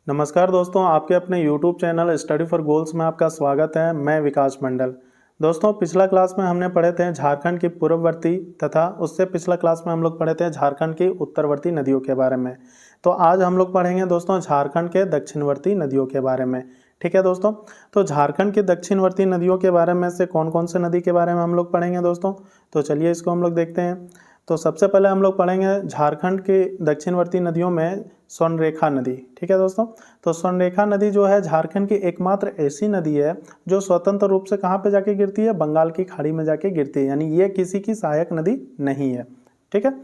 नमस्कार दोस्तों, आपके अपने YouTube channel study for goals में आपका स्वागत है। मैं विकास मंडल। दोस्तों, पिछला क्लास में हमने पढ़े थे झारखंड की पूर्ववर्ती तथा उससे पिछला क्लास में हम लोग पढ़े थे झारखंड की उत्तरवर्ती नदियों के बारे में। तो आज हम लोग पढ़ेंगे दोस्तों झारखंड के दक्षिणवर्ती नदियों के बारे में। ठीक है दोस्तों, तो झारखंड की दक्षिणवर्ती नदियों के बारे में से कौन कौन से नदी के बारे में हम लोग पढ़ेंगे दोस्तों। तो चलिए इसको हम लोग देखते हैं। तो सबसे पहले हम लोग पढ़ेंगे झारखंड की दक्षिणवर्ती नदियों में स्वर्णरेखा नदी। ठीक है दोस्तों, तो स्वर्णरेखा नदी जो है झारखंड की एकमात्र ऐसी नदी है जो स्वतंत्र रूप से कहाँ पे जाके गिरती है, बंगाल की खाड़ी में जाके गिरती है, यानी ये किसी की सहायक नदी नहीं है। ठीक है,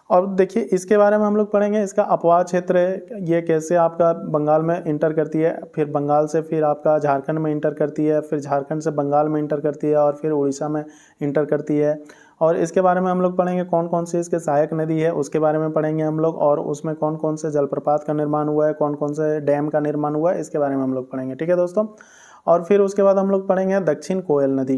और देखिए इसके बारे में हम लोग पढ़ेंगे, इसका अपवाह क्षेत्र है, ये कैसे आपका बंगाल में इंटर करती है, फिर बंगाल से फिर आपका झारखंड में इंटर करती है, फिर झारखंड से बंगाल में इंटर करती है और फिर उड़ीसा में इंटर करती है। और इसके बारे में हम लोग पढ़ेंगे कौन कौन सी इसके सहायक नदी है, उसके बारे में पढ़ेंगे हम लोग, और उसमें कौन कौन से जलप्रपात का निर्माण हुआ है, कौन कौन से डैम का निर्माण हुआ है, इसके बारे में हम लोग पढ़ेंगे। ठीक है दोस्तों, और फिर उसके बाद हम लोग पढ़ेंगे दक्षिण कोयल नदी।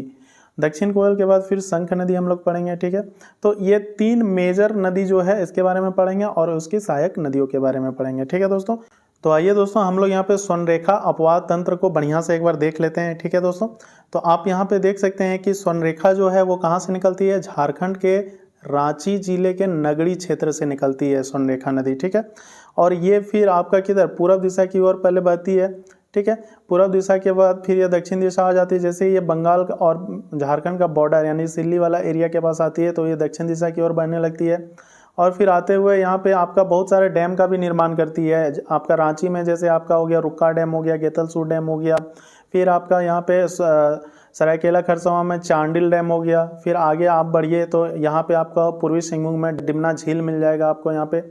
दक्षिण कोयल के बाद फिर शंख नदी हम लोग पढ़ेंगे। ठीक है, तो ये तीन मेजर नदी जो है इसके बारे में पढ़ेंगे और उसकी सहायक नदियों के बारे में पढ़ेंगे। ठीक है दोस्तों, तो आइए दोस्तों हम लोग यहाँ पे स्वर्णरेखा अपवाह तंत्र को बढ़िया से एक बार देख लेते हैं। ठीक है दोस्तों, तो आप यहाँ पे देख सकते हैं कि स्वर्णरेखा जो है वो कहाँ से निकलती है, झारखंड के रांची जिले के नगड़ी क्षेत्र से निकलती है स्वर्णरेखा नदी। ठीक है, और ये फिर आपका किधर पूर्व दिशा की ओर पहले बहती है। ठीक है, पूर्व दिशा के बाद फिर ये दक्षिण दिशा आ जाती है। जैसे ये बंगाल का और झारखंड का बॉर्डर यानी सिल्ली वाला एरिया के पास आती है तो ये दक्षिण दिशा की ओर बहने लगती है, और फिर आते हुए यहाँ पे आपका बहुत सारे डैम का भी निर्माण करती है। आपका रांची में जैसे आपका हो गया रुक्का डैम हो गया, गेतलसूर डैम हो गया, फिर आपका यहाँ पे सरायकेला खरसावां में चांडिल डैम हो गया। फिर आगे आप बढ़िए तो यहाँ पे आपका पूर्वी सिंहभूम में डिमना झील मिल जाएगा आपको यहाँ पे,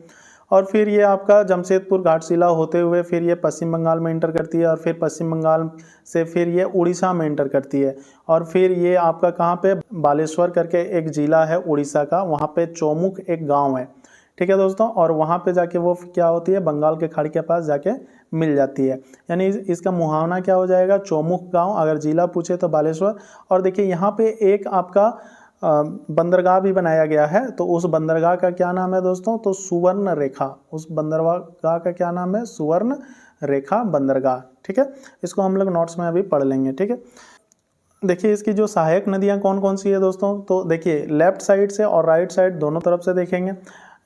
और फिर ये आपका जमशेदपुर घाटशिला होते हुए फिर ये पश्चिम बंगाल में इंटर करती है, और फिर पश्चिम बंगाल से फिर ये उड़ीसा में इंटर करती है, और फिर ये आपका कहाँ पे बालेश्वर करके एक जिला है उड़ीसा का, वहाँ पे चौमुख एक गांव है। ठीक है दोस्तों, और वहाँ पे जाके वो क्या होती है, बंगाल के खाड़ी के पास जाके मिल जाती है, यानी इसका मुहावना क्या हो जाएगा, चौमुख गाँव। अगर जिला पूछे तो बालेश्वर। और देखिए यहाँ पे एक आपका बंदरगाह भी बनाया गया है, तो उस बंदरगाह का क्या नाम है दोस्तों, तो सुवर्ण रेखा। उस बंदरगाह का क्या नाम है, सुवर्ण रेखा बंदरगाह। ठीक है, इसको हम लोग नोट्स में अभी पढ़ लेंगे। ठीक है, देखिए इसकी जो सहायक नदियाँ कौन कौन सी है दोस्तों, तो देखिए लेफ्ट साइड से और राइट साइड दोनों तरफ से देखेंगे।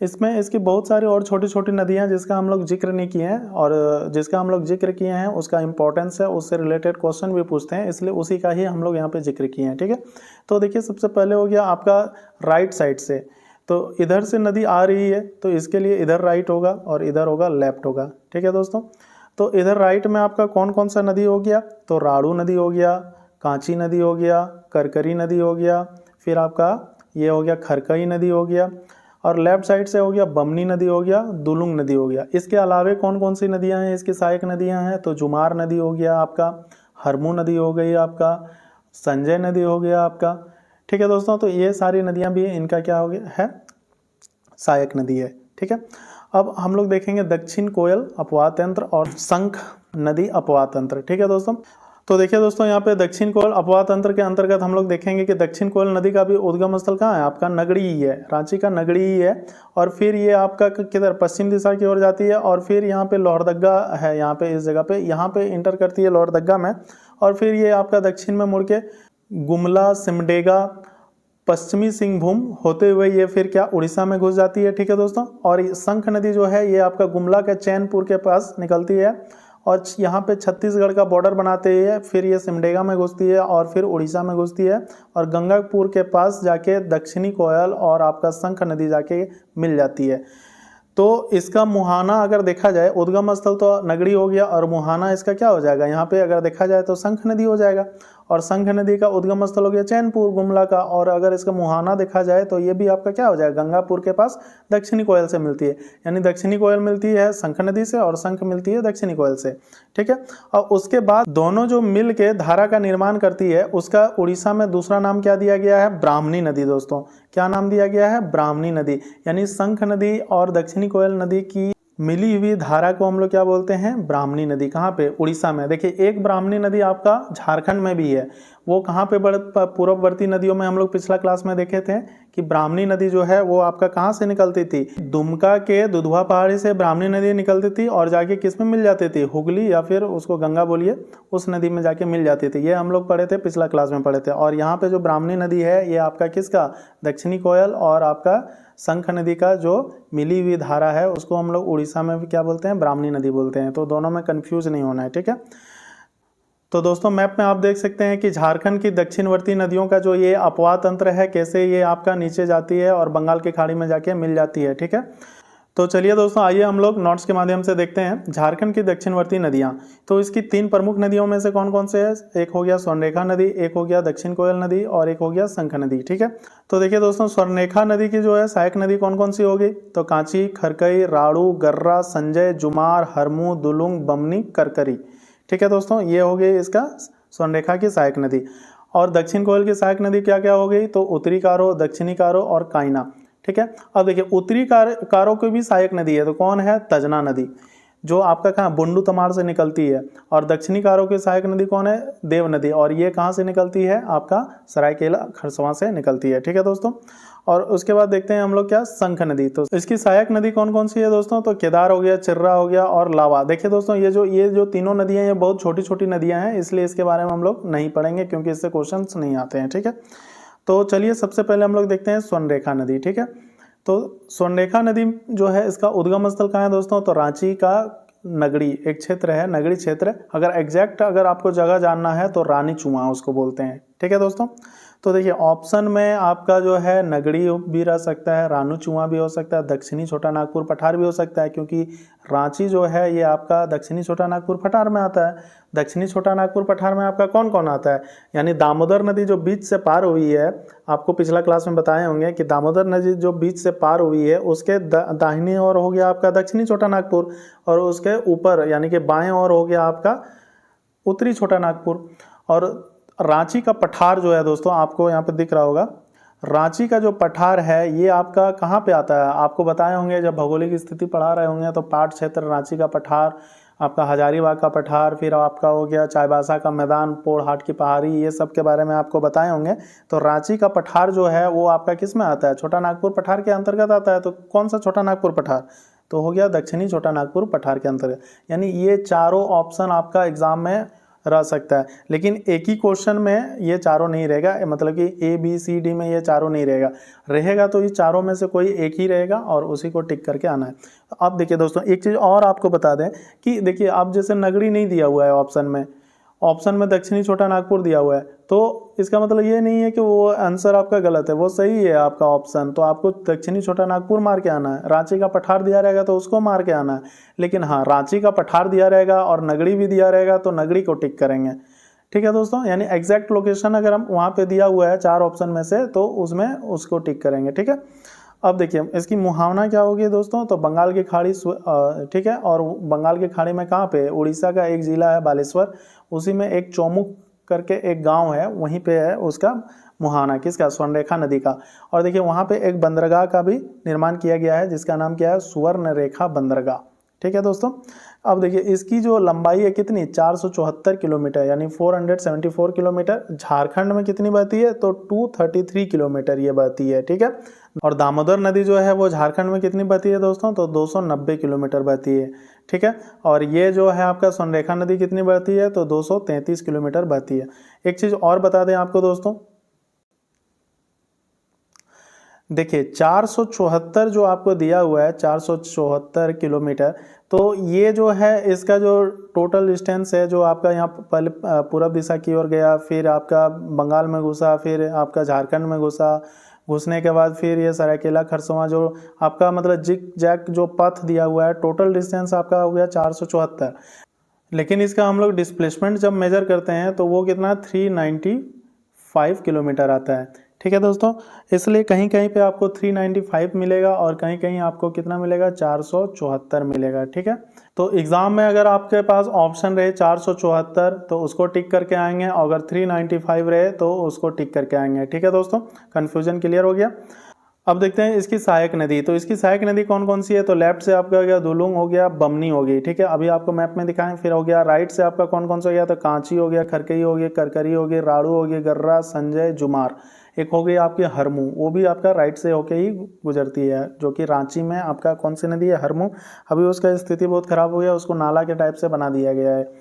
इसमें इसकी बहुत सारी और छोटी छोटी नदियाँ जिसका हम लोग जिक्र नहीं किए हैं, और जिसका हम लोग जिक्र किए हैं उसका इंपॉर्टेंस है, उससे रिलेटेड क्वेश्चन भी पूछते हैं, इसलिए उसी का ही हम लोग यहाँ पे जिक्र किए हैं। ठीक है, तो देखिए सबसे पहले हो गया आपका राइट साइड से, तो इधर से नदी आ रही है तो इसके लिए इधर राइट होगा और इधर होगा लेफ्ट होगा। ठीक है दोस्तों, तो इधर राइट में आपका कौन कौन सा नदी हो गया, तो राड़ू नदी हो गया, कांची नदी हो गया, करकरी नदी हो गया, फिर आपका ये हो गया खरकई नदी हो गया, और लेफ्ट साइड से हो गया बमनी नदी हो गया, दुलुंग नदी हो गया। इसके अलावे कौन कौन सी नदियां हैं, इसकी सहायक नदियां हैं, तो जुमार नदी हो गया आपका, हरमू नदी हो गई आपका, संजय नदी हो गया आपका। ठीक है दोस्तों, तो ये सारी नदियां भी इनका क्या हो गया है, सहायक नदी है। ठीक है, अब हम लोग देखेंगे दक्षिण कोयल अपवाह तंत्र और शंख नदी अपवाह तंत्र। ठीक है दोस्तों, तो देखिए दोस्तों यहाँ पे दक्षिण कोयल अपवाह तंत्र के अंतर्गत हम लोग देखेंगे कि दक्षिण कोयल नदी का भी उद्गम स्थल कहाँ है, आपका नगड़ी ही है, रांची का नगड़ी ही है, और फिर ये आपका किधर पश्चिम दिशा की ओर जाती है, और फिर यहाँ पे लोहरदग्गा है, यहाँ पे इस जगह पे यहाँ पे इंटर करती है लोहरदग्गा में, और फिर ये आपका दक्षिण में मुड़ के गुमला, सिमडेगा, पश्चिमी सिंहभूम होते हुए ये फिर क्या उड़ीसा में घुस जाती है। ठीक है दोस्तों, और शंख नदी जो है ये आपका गुमला के चैनपुर के पास निकलती है, और यहाँ पे छत्तीसगढ़ का बॉर्डर बनाते हुए फिर ये सिमडेगा में घुसती है और फिर उड़ीसा में घुसती है, और गंगापुर के पास जाके दक्षिणी कोयल और आपका शंख नदी जाके मिल जाती है। तो इसका मुहाना अगर देखा जाए, उद्गम स्थल तो नगड़ी हो गया और मुहाना इसका क्या हो जाएगा, यहाँ पे अगर देखा जाए तो शंख नदी हो जाएगा, और शंख नदी का उद्गम स्थल हो गया चैनपुर गुमला का, और अगर इसका मुहाना देखा जाए तो ये भी आपका क्या हो जाएगा, गंगापुर के पास दक्षिणी कोयल से मिलती है, यानी दक्षिणी कोयल मिलती है शंख नदी से और शंख मिलती है दक्षिणी कोयल से। ठीक है, और उसके बाद दोनों जो मिल के धारा का निर्माण करती है उसका उड़ीसा में दूसरा नाम क्या दिया गया है, ब्राह्मणी नदी। दोस्तों क्या नाम दिया गया है, ब्राह्मणी नदी, यानी शंख नदी और दक्षिणी कोयल नदी की मिली हुई धारा को हम लोग क्या बोलते हैं, ब्राह्मणी नदी। कहाँ पे, उड़ीसा में। देखिए एक ब्राह्मणी नदी आपका झारखंड में भी है, वो कहाँ पे पूर्ववर्ती नदियों में हम लोग पिछला क्लास में देखे थे कि ब्राह्मणी नदी जो है वो आपका कहाँ से निकलती थी, दुमका के दुधवा पहाड़ी से ब्राह्मणी नदी निकलती थी और जाके किस में मिल जाती थी, हुगली या फिर उसको गंगा बोलिए, उस नदी में जाके मिल जाती थी। ये हम लोग पढ़े थे, पिछला क्लास में पढ़े थे। और यहाँ पे जो ब्राह्मणी नदी है ये आपका किसका, दक्षिणी कोयल और आपका शंख नदी का जो मिली हुई धारा है उसको हम लोग उड़ीसा में भी क्या बोलते हैं, ब्राह्मणी नदी बोलते हैं। तो दोनों में कंफ्यूज नहीं होना है, ठीक है। तो दोस्तों मैप में आप देख सकते हैं कि झारखंड की दक्षिणवर्ती नदियों का जो ये अपवाह तंत्र है, कैसे ये आपका नीचे जाती है और बंगाल की खाड़ी में जाके मिल जाती है, ठीक है। तो चलिए दोस्तों, आइए हम लोग नोट्स के माध्यम से देखते हैं झारखंड की दक्षिणवर्ती नदियां। तो इसकी 3 प्रमुख नदियों में से कौन कौन से है, एक हो गया स्वर्णरेखा नदी, एक हो गया दक्षिण कोयल नदी और एक हो गया शंख नदी, ठीक है। तो देखिए दोस्तों, स्वर्णरेखा नदी की जो है सहायक नदी कौन कौन सी होगी, तो कांची, खरकई, राड़ू, गर्रा, संजय, जुमार, हरमू, दुलुंग, बमनी, करकरी, ठीक है दोस्तों। ये हो गई इसका स्वर्णरेखा की सहायक नदी। और दक्षिण कोयल की सहायक नदी क्या क्या हो गई, तो उत्तरी कारो, दक्षिणी कारो और कायना, ठीक है। अब देखिए उत्तरी कारो की भी सहायक नदी है, तो कौन है, तजना नदी, जो आपका कहाँ बुंडू तमाड़ से निकलती है। और दक्षिणी कारो की सहायक नदी कौन है, देव नदी, और ये कहाँ से निकलती है, आपका सरायकेला खरसवां से निकलती है, ठीक है दोस्तों। और उसके बाद देखते हैं हम लोग क्या, शंख नदी। तो इसकी सहायक नदी कौन कौन सी है दोस्तों, तो केदार हो गया, चिर्रा हो गया और लावा। देखिए दोस्तों, ये जो तीनों नदियां ये बहुत छोटी छोटी नदियां हैं, इसलिए इसके बारे में हम लोग नहीं पढ़ेंगे क्योंकि इससे क्वेश्चंस नहीं आते हैं, ठीक है। तो चलिए सबसे पहले हम लोग देखते हैं स्वर्णरेखा नदी, ठीक है। तो स्वर्णरेखा नदी जो है इसका उद्गम स्थल कहाँ है दोस्तों, तो रांची का नगड़ी एक क्षेत्र है, नगड़ी क्षेत्र। अगर आपको जगह जानना है तो रानी चुआ उसको बोलते हैं, ठीक है दोस्तों। तो देखिए ऑप्शन में आपका जो है नगड़ी भी रह सकता है, रानू चुआ भी हो सकता है, दक्षिणी छोटा नागपुर पठार भी हो सकता है, क्योंकि रांची जो है ये आपका दक्षिणी छोटा नागपुर पठार में आता है। दक्षिणी छोटा नागपुर पठार में आपका कौन कौन आता है, यानी दामोदर नदी जो बीच से पार हुई है, आपको पिछला क्लास में बताए होंगे कि दामोदर नदी जो बीच से पार हुई है उसके दाहिनी ओर हो गया आपका दक्षिणी छोटा नागपुर, और उसके ऊपर यानी कि बाएं ओर हो गया आपका उत्तरी छोटा नागपुर। और रांची का पठार जो है दोस्तों, आपको यहाँ पे दिख रहा होगा, रांची का जो पठार है ये आपका कहाँ पे आता है, आपको बताए होंगे जब भौगोलिक स्थिति पढ़ा रहे होंगे तो पाठ क्षेत्र रांची का पठार, आपका हजारीबाग का पठार, फिर आपका हो गया चाईबासा का मैदान, पोड़हाट की पहाड़ी, ये सब के बारे में आपको बताए होंगे। तो रांची का पठार जो है वो आपका किस में आता है, छोटा नागपुर पठार के अंतर्गत आता है। तो कौन सा छोटा नागपुर पठार, तो हो गया दक्षिणी छोटा नागपुर पठार के अंतर्गत। यानी ये चारों ऑप्शन आपका एग्जाम में रह सकता है, लेकिन एक ही क्वेश्चन में ये चारों नहीं रहेगा, मतलब कि ABCD में ये चारों नहीं रहेगा तो ये चारों में से कोई एक ही रहेगा और उसी को टिक करके आना है। अब देखिए दोस्तों, एक चीज़ और आपको बता दें कि देखिए अब जैसे नगरी नहीं दिया हुआ है ऑप्शन में दक्षिणी छोटा नागपुर दिया हुआ है, तो इसका मतलब ये नहीं है कि वो आंसर आपका गलत है, वो सही है आपका ऑप्शन। तो आपको दक्षिणी छोटा नागपुर मार के आना है, रांची का पठार दिया रहेगा तो उसको मार के आना है। लेकिन हाँ, रांची का पठार दिया रहेगा और नगरी भी दिया रहेगा तो नगरी को टिक करेंगे, ठीक है दोस्तों। यानी एग्जैक्ट लोकेशन अगर हम वहाँ पे दिया हुआ है 4 ऑप्शन में से तो उसमें उसको टिक करेंगे, ठीक है। अब देखिए इसकी मुहावना क्या होगी दोस्तों, तो बंगाल की खाड़ी, ठीक है। और बंगाल की खाड़ी में कहाँ पे, उड़ीसा का एक जिला है बालेश्वर, उसी में एक चौमुख करके एक गांव है, वहीं पे है उसका मुहावना, किसका, स्वर्णरेखा नदी का। और देखिए वहाँ पे एक बंदरगाह का भी निर्माण किया गया है जिसका नाम क्या है, सुवर्णरेखा बंदरगाह, ठीक है दोस्तों। अब देखिए इसकी जो लंबाई है कितनी, 474 किलोमीटर, यानी 474 किलोमीटर। झारखंड में कितनी बहती है, तो 233 किलोमीटर ये बहती है, ठीक है। और दामोदर नदी जो है वो झारखंड में कितनी बहती है दोस्तों, तो 290 किलोमीटर बहती है, ठीक है। और ये जो है आपका स्वर्णरेखा नदी कितनी बहती है, तो 233 किलोमीटर बहती है। एक चीज़ और बता दें आपको दोस्तों, देखिए 474 जो आपको दिया हुआ है 474 किलोमीटर, तो ये जो है इसका जो टोटल डिस्टेंस है, जो आपका यहाँ पहले पूरब दिशा की ओर गया, फिर आपका बंगाल में घुसा, फिर आपका झारखंड में घुसने के बाद फिर ये सरायकेला खरसवां जो आपका मतलब जिग जैग जो पथ दिया हुआ है, टोटल डिस्टेंस आपका हो गया 474। लेकिन इसका हम लोग डिस्प्लेसमेंट जब मेजर करते हैं तो वो कितना 395 किलोमीटर आता है, ठीक है दोस्तों। इसलिए कहीं कहीं पे आपको 395 मिलेगा और कहीं कहीं आपको कितना मिलेगा, 474 मिलेगा, ठीक है। तो एग्ज़ाम में अगर आपके पास ऑप्शन रहे 474 तो उसको टिक करके आएंगे, और अगर 395 रहे तो उसको टिक करके आएंगे, ठीक है दोस्तों। कन्फ्यूजन क्लियर हो गया। अब देखते हैं इसकी सहायक नदी। तो इसकी सहायक नदी कौन कौन सी है, तो लेफ्ट से आपका हो गया दुलुंग हो गया, बमनी हो गई, ठीक है, अभी आपको मैप में दिखाएं। फिर हो गया राइट से आपका कौन कौन सा हो गया, तो कांची हो गया, खरकई हो गई, करकरी हो गई, राड़ू हो गई, गर्रा, संजय, जुमार। एक हो गई आपकी हरमू, वो भी आपका राइट से होके ही गुजरती है, जो कि रांची में आपका कौन सी नदी है, हरमू। अभी उसका स्थिति बहुत खराब हो गया, उसको नाला के टाइप से बना दिया गया है।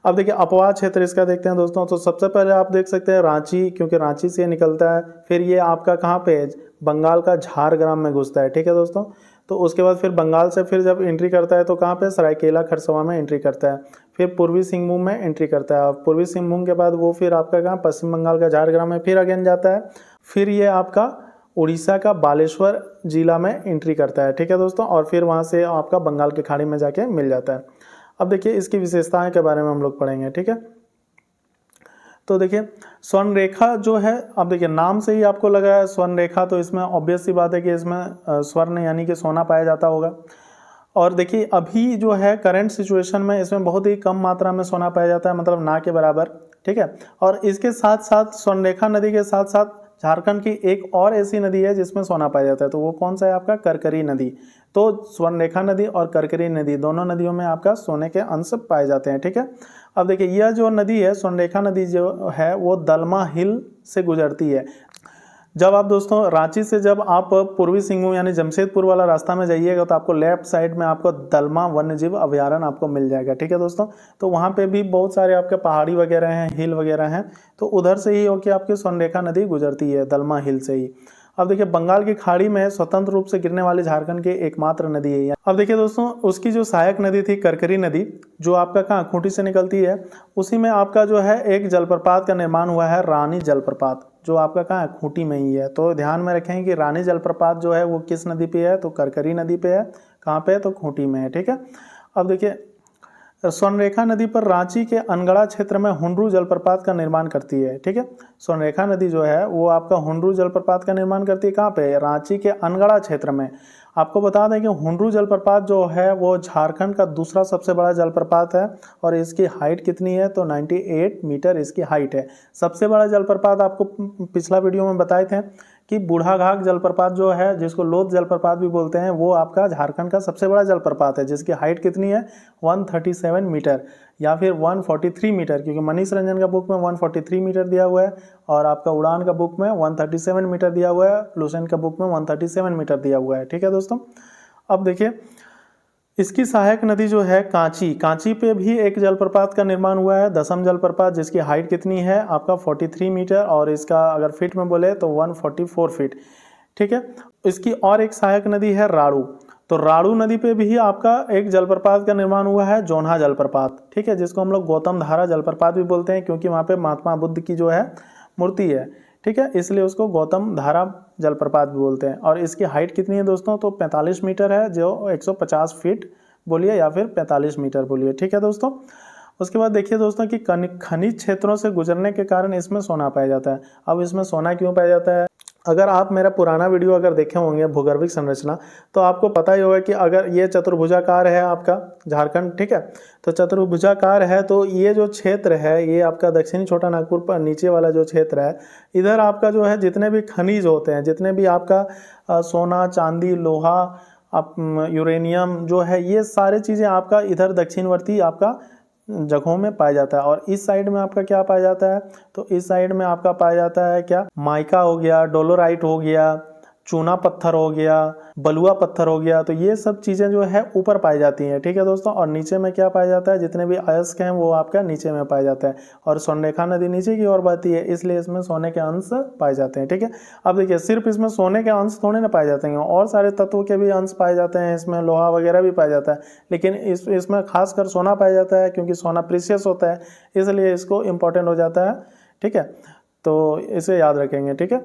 अब देखिए अपवाह क्षेत्र इसका देखते हैं दोस्तों। तो सबसे पहले आप देख सकते हैं रांची, क्योंकि रांची से निकलता है। फिर ये आपका कहाँ पे है, बंगाल का झारग्राम में घुसता है, ठीक है दोस्तों। तो उसके बाद फिर बंगाल से फिर जब एंट्री करता है तो कहाँ पे, सरायकेला खरसवा में एंट्री करता है। फिर पूर्वी सिंहभूम में एंट्री करता है, और पूर्वी सिंहभूम के बाद वो फिर आपका कहाँ, पश्चिम बंगाल का झारग्राम में फिर अगेन जाता है। फिर ये आपका उड़ीसा का बालेश्वर जिला में एंट्री करता है, ठीक है दोस्तों, और फिर वहाँ से आपका बंगाल की खाड़ी में जाके मिल जाता है। अब देखिए इसकी विशेषताएं के बारे में हम लोग पढ़ेंगे, ठीक है। तो देखिए स्वर्ण रेखा जो है, अब देखिए नाम से ही आपको लगा है स्वर्ण रेखा, तो इसमें ऑब्वियस सी बात है कि इसमें स्वर्ण यानी कि सोना पाया जाता होगा। और देखिए अभी जो है करंट सिचुएशन में इसमें बहुत ही कम मात्रा में सोना पाया जाता है, मतलब ना के बराबर, ठीक है। और इसके साथ साथ स्वर्णरेखा नदी के साथ साथ झारखंड की एक और ऐसी नदी है जिसमें सोना पाया जाता है, तो वो कौन सा है आपका, करकरी नदी। तो स्वर्णरेखा नदी और करकरी नदी दोनों नदियों में आपका सोने के अंश पाए जाते हैं, ठीक है। अब देखिए यह जो नदी है स्वर्णरेखा नदी जो है वो दलमा हिल से गुजरती है। जब आप दोस्तों रांची से जब आप पूर्वी सिंहभूम यानी जमशेदपुर वाला रास्ता में जाइएगा तो आपको लेफ्ट साइड में आपको दलमा वन्यजीव अभयारण्य आपको मिल जाएगा, ठीक है दोस्तों। तो वहाँ पे भी बहुत सारे आपके पहाड़ी वगैरह हैं, हिल वगैरह हैं, तो उधर से ही होकर आपकी स्वर्णरेखा नदी गुजरती है, दलमा हिल से ही। अब देखिए बंगाल की खाड़ी में स्वतंत्र रूप से गिरने वाली झारखंड की एकमात्र नदी है। अब देखिए दोस्तों उसकी जो सहायक नदी थी करकरी नदी, जो आपका कहाँ खूंटी से निकलती है, उसी में आपका जो है एक जलप्रपात का निर्माण हुआ है, रानी जलप्रपात, जो आपका कहाँ है, खूंटी में ही है। तो ध्यान में रखें कि रानी जलप्रपात जो है वो किस नदी पे है, तो करकरी नदी पे है। कहाँ पे है, तो खूंटी में है, ठीक है। अब देखिए स्वर्णरेखा नदी पर रांची के अनगढ़ा क्षेत्र में हुंडरू जलप्रपात का निर्माण करती है, ठीक है। स्वर्णरेखा नदी जो है वो आपका हुंडरू जलप्रपात का निर्माण करती है, कहाँ पे, रांची के अनगढ़ा क्षेत्र में। आपको बता दें कि हुंडरू जलप्रपात जो है वो झारखंड का दूसरा सबसे बड़ा जलप्रपात है, और इसकी हाइट कितनी है, तो 98 मीटर इसकी हाइट है। सबसे बड़ा जलप्रपात आपको पिछला वीडियो में बताए थे कि बूढ़ाघाघ जलप्रपात जो है, जिसको लोध जलप्रपात भी बोलते हैं, वो आपका झारखंड का सबसे बड़ा जलप्रपात है, जिसकी हाइट कितनी है, 137 मीटर या फिर 143 मीटर, क्योंकि मनीष रंजन का बुक में 143 मीटर दिया हुआ है, और आपका उड़ान का बुक में 137 मीटर दिया हुआ है, लुसेंट का बुक में 137 मीटर दिया हुआ है, ठीक है दोस्तों। अब देखिए इसकी सहायक नदी जो है कांची, कांची पे भी एक जलप्रपात का निर्माण हुआ है, दसम जलप्रपात, जिसकी हाइट कितनी है आपका 43 मीटर, और इसका अगर फीट में बोले तो 144 फीट, ठीक है। इसकी और एक सहायक नदी है राड़ू, तो राड़ू नदी पे भी आपका एक जलप्रपात का निर्माण हुआ है, जोन्हा जलप्रपात, ठीक है, जिसको हम लोग गौतम धारा जलप्रपात भी बोलते हैं, क्योंकि वहाँ पे महात्मा बुद्ध की जो है मूर्ति है, ठीक है, इसलिए उसको गौतम धारा जलप्रपात भी बोलते हैं। और इसकी हाइट कितनी है दोस्तों, तो 45 मीटर है, जो 150 फीट बोलिए या फिर 45 मीटर बोलिए, ठीक है दोस्तों। उसके बाद देखिए दोस्तों कि खनिज क्षेत्रों से गुजरने के कारण इसमें सोना पाया जाता है। अब इसमें सोना क्यों पाया जाता है, अगर आप मेरा पुराना वीडियो अगर देखे होंगे भूगर्भिक संरचना, तो आपको पता ही होगा कि अगर ये चतुर्भुजाकार है आपका झारखंड, ठीक है, तो चतुर्भुजाकार है, तो ये जो क्षेत्र है ये आपका दक्षिणी छोटा नागपुर पर नीचे वाला जो क्षेत्र है, इधर आपका जो है जितने भी खनिज होते हैं, जितने भी आपका सोना, चांदी, लोहा, यूरेनियम जो है, ये सारी चीज़ें आपका इधर दक्षिणवर्ती आपका जगहों में पाया जाता है। और इस साइड में आपका क्या पाया जाता है, तो इस साइड में आपका पाया जाता है क्या, माइका हो गया, डोलोराइट हो गया, चूना पत्थर हो गया, बलुआ पत्थर हो गया, तो ये सब चीज़ें जो है ऊपर पाई जाती हैं, ठीक है दोस्तों। और नीचे में क्या पाया जाता है, जितने भी अयस्क हैं वो आपका नीचे में पाया जाता है, और स्वर्णरेखा नदी नीचे की ओर बहती है, इसलिए इसमें सोने के अंश पाए जाते हैं, ठीक है। अब देखिए सिर्फ इसमें सोने के अंश थोड़े ना पाए जाते हैं, और सारे तत्वों के भी अंश पाए जाते हैं, इसमें लोहा वगैरह भी पाया जाता है, लेकिन इसमें खासकर सोना पाया जाता है, क्योंकि सोना प्रीशियस होता है, इसलिए इसको इम्पोर्टेंट हो जाता है, ठीक है। तो इसे याद रखेंगे, ठीक है।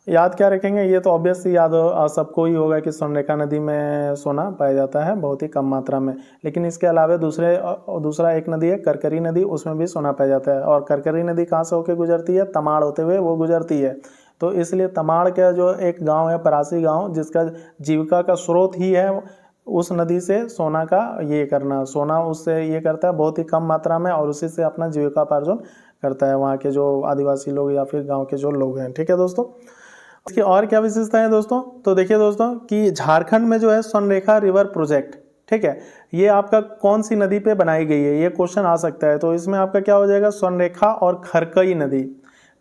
याद क्या रखेंगे, ये तो ऑब्वियसली याद सबको ही होगा कि स्वर्णरेखा नदी में सोना पाया जाता है बहुत ही कम मात्रा में, लेकिन इसके अलावा दूसरा एक नदी है करकरी नदी, उसमें भी सोना पाया जाता है। और करकरी नदी कहाँ से होकर गुजरती है, तमाड़ होते हुए वो गुजरती है, तो इसलिए तमाड़ का जो एक गाँव है परासी गाँव, जिसका जीविका का स्रोत ही है उस नदी से सोना का ये करना, सोना उससे ये करता है बहुत ही कम मात्रा में, और उसी से अपना जीविका पार्जन करता है वहाँ के जो आदिवासी लोग या फिर गाँव के जो लोग हैं, ठीक है दोस्तों। इसकी और क्या विशेषता है दोस्तों, तो देखिए दोस्तों कि झारखंड में जो है स्वर्णरेखा रिवर प्रोजेक्ट, ठीक है, ये आपका कौन सी नदी पे बनाई गई है, ये क्वेश्चन आ सकता है। तो इसमें आपका क्या हो जाएगा, स्वर्णरेखा और खरकई नदी।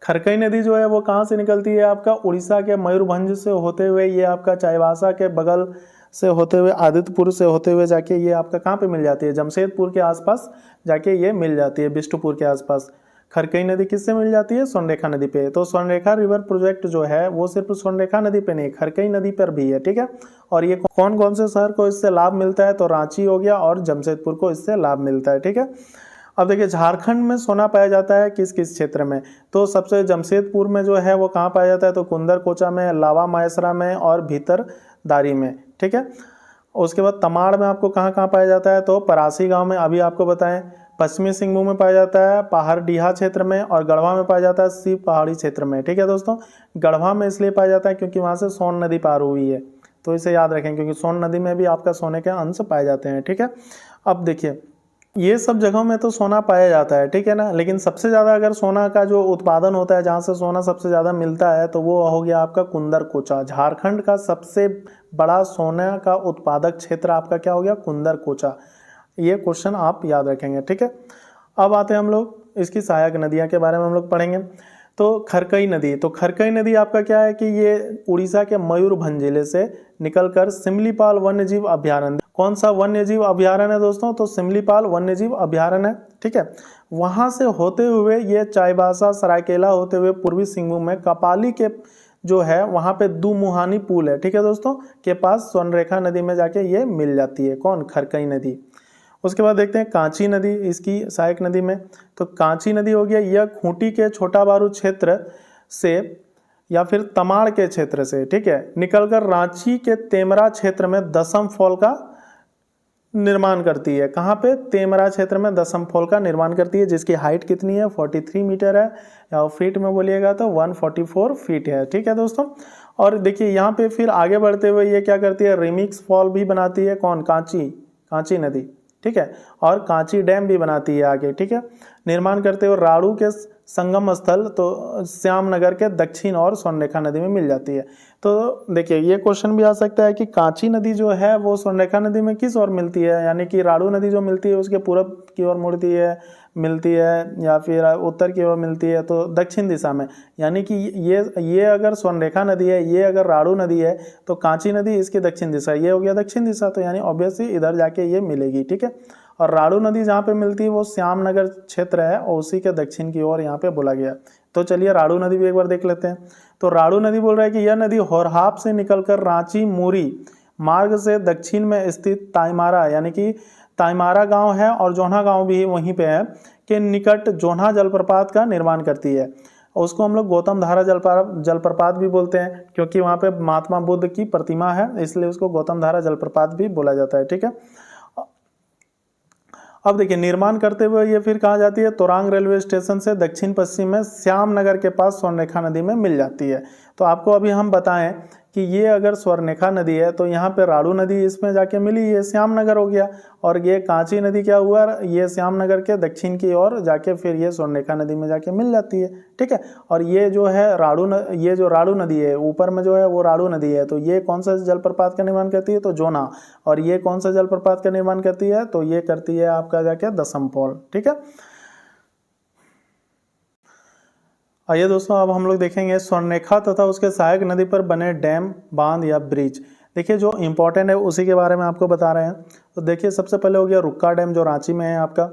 खरकई नदी जो है वो कहाँ से निकलती है, आपका उड़ीसा के मयूरभंज से होते हुए ये आपका चाईबासा के बगल से होते हुए आदित्यपुर से होते हुए जाके ये आपका कहाँ पे मिल जाती है, जमशेदपुर के आसपास जाके ये मिल जाती है, बिष्टुपुर के आसपास। खरकई नदी किससे मिल जाती है, स्वर्णरेखा नदी पे। तो स्वर्णरेखा रिवर प्रोजेक्ट जो है वो सिर्फ स्वर्णरेखा नदी पे नहीं, खरकई नदी पर भी है, ठीक है। और ये कौन कौन से शहर को इससे लाभ मिलता है, तो रांची हो गया और जमशेदपुर को इससे लाभ मिलता है, ठीक है। अब देखिए झारखंड में सोना पाया जाता है किस किस क्षेत्र में, तो सबसे जमशेदपुर में जो है वो कहाँ पाया जाता है, तो कुंदर कोचा में, लावा मायसरा में और भीतरदारी में, ठीक है। उसके बाद तमाड़ में आपको कहाँ कहाँ पाया जाता है, तो परासी गांव में, अभी आपको बताएं। पश्चिमी सिंहभूम में पाया जाता है पहाड़डीहा क्षेत्र में, और गढ़वा में पाया जाता है शिव पहाड़ी क्षेत्र में, ठीक है दोस्तों। गढ़वा में इसलिए पाया जाता है क्योंकि वहाँ से सोन नदी पार हुई है, तो इसे याद रखें, क्योंकि सोन नदी में भी आपका सोने के अंश पाए जाते हैं, ठीक है। अब देखिए ये सब जगहों में तो सोना पाया जाता है, ठीक है ना, लेकिन सबसे ज़्यादा अगर सोना का जो उत्पादन होता है, जहाँ से सोना सबसे ज़्यादा मिलता है, तो वो हो गया आपका कुंदर कोचा। झारखंड का सबसे बड़ा सोना का उत्पादक क्षेत्र आपका क्या हो गया, कुंदर कोचा। ये क्वेश्चन आप याद रखेंगे, ठीक है। अब आते हैं हम लोग इसकी सहायक नदियाँ के बारे में हम लोग पढ़ेंगे। तो खरकई नदी, तो खरकई नदी आपका क्या है कि ये उड़ीसा के मयूरभंज जिले से निकलकर सिमलीपाल वन्यजीव अभ्यारण्य, कौन सा वन्यजीव अभ्यारण्य है दोस्तों, तो सिमलीपाल वन्यजीव अभ्यारण्य है, ठीक है। वहाँ से होते हुए ये चाईबासा सरायकेला होते हुए पूर्वी सिंहभूम में कपाली के जो है वहाँ पे दुमुहानी पुल है, ठीक है दोस्तों, के पास स्वर्णरेखा नदी में जाके ये मिल जाती है, कौन, खरकई नदी। उसके बाद देखते हैं कांची नदी, इसकी सहायक नदी में। तो कांची नदी हो गया, यह खूंटी के छोटा बारू क्षेत्र से या फिर तमाड़ के क्षेत्र से, ठीक है, निकलकर रांची के तेमरा क्षेत्र में दसम फॉल का निर्माण करती है। कहाँ पे, तेमरा क्षेत्र में दसम फॉल का निर्माण करती है, जिसकी हाइट कितनी है, 43 मीटर है, या फीट में बोलिएगा तो 144 फीट है, ठीक है दोस्तों। और देखिए यहाँ पे फिर आगे बढ़ते हुए ये क्या करती है, रिमिक्स फॉल भी बनाती है, कौन, कांची नदी, ठीक है, और कांची डैम भी बनाती है आगे, ठीक है। निर्माण करते हुए राड़ू के संगम स्थल तो श्यामनगर के दक्षिण और स्वर्णरेखा नदी में मिल जाती है। तो देखिए ये क्वेश्चन भी आ सकता है कि कांची नदी जो है वो स्वर्णरेखा नदी में किस ओर मिलती है, यानी कि राड़ू नदी जो मिलती है उसके पूरब की ओर मुड़ती है, मिलती है, या फिर उत्तर की ओर मिलती है, तो दक्षिण दिशा में। यानी कि ये अगर स्वर्णरेखा नदी है, ये अगर राड़ू नदी है, तो कांची नदी इसकी दक्षिण दिशा, ये हो गया दक्षिण दिशा, तो यानी ऑब्वियसली इधर जाके ये मिलेगी, ठीक है। और राड़ू नदी जहाँ पे मिलती है वो श्यामनगर क्षेत्र है, और उसी के दक्षिण की ओर यहाँ पे बोला गया। तो चलिए राड़ू नदी भी एक बार देख लेते हैं। तो राड़ू नदी बोल रहा है कि यह नदी होरहाप से निकलकर रांची मूरी मार्ग से दक्षिण में स्थित ताईमारा, यानी कि ताईमारा गांव है और जोन्हा गांव भी वहीं पे है, के निकट जोन्हा जलप्रपात का निर्माण करती है। उसको हम लोग गौतम धारा जलप्रपात भी बोलते हैं, क्योंकि वहाँ पे महात्मा बुद्ध की प्रतिमा है, इसलिए उसको गौतम धारा जलप्रपात भी बोला जाता है, ठीक है। अब देखिए निर्माण करते हुए ये फिर कहाँ जाती है, तोरांग रेलवे स्टेशन से दक्षिण पश्चिम में श्यामनगर के पास स्वर्णरेखा नदी में मिल जाती है। तो आपको अभी हम बताएं कि ये अगर स्वर्णरेखा नदी है तो यहाँ पे राड़ू नदी इसमें जाके मिली, ये श्यामनगर हो गया, और ये कांची नदी क्या हुआ, ये श्यामनगर के दक्षिण की ओर जाके फिर ये स्वर्णरेखा नदी में जाके मिल जाती है, ठीक है। और ये जो है ये जो राड़ू नदी है ऊपर में जो है वो राड़ू नदी है, तो ये कौन सा जलप्रपात का निर्माण करती है, तो जोना। और ये कौन सा जलप्रपात का निर्माण करती है, तो ये करती है आपका जाके दसम फॉल, ठीक है। आइए दोस्तों अब हम लोग देखेंगे स्वर्णरेखा तथा उसके सहायक नदी पर बने डैम, बांध या ब्रिज। देखिए जो इम्पोर्टेंट है उसी के बारे में आपको बता रहे हैं। तो देखिए सबसे पहले हो गया रुक्का डैम, जो रांची में है आपका,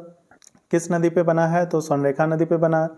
किस नदी पे बना है, तो स्वर्णरेखा नदी पे बना है।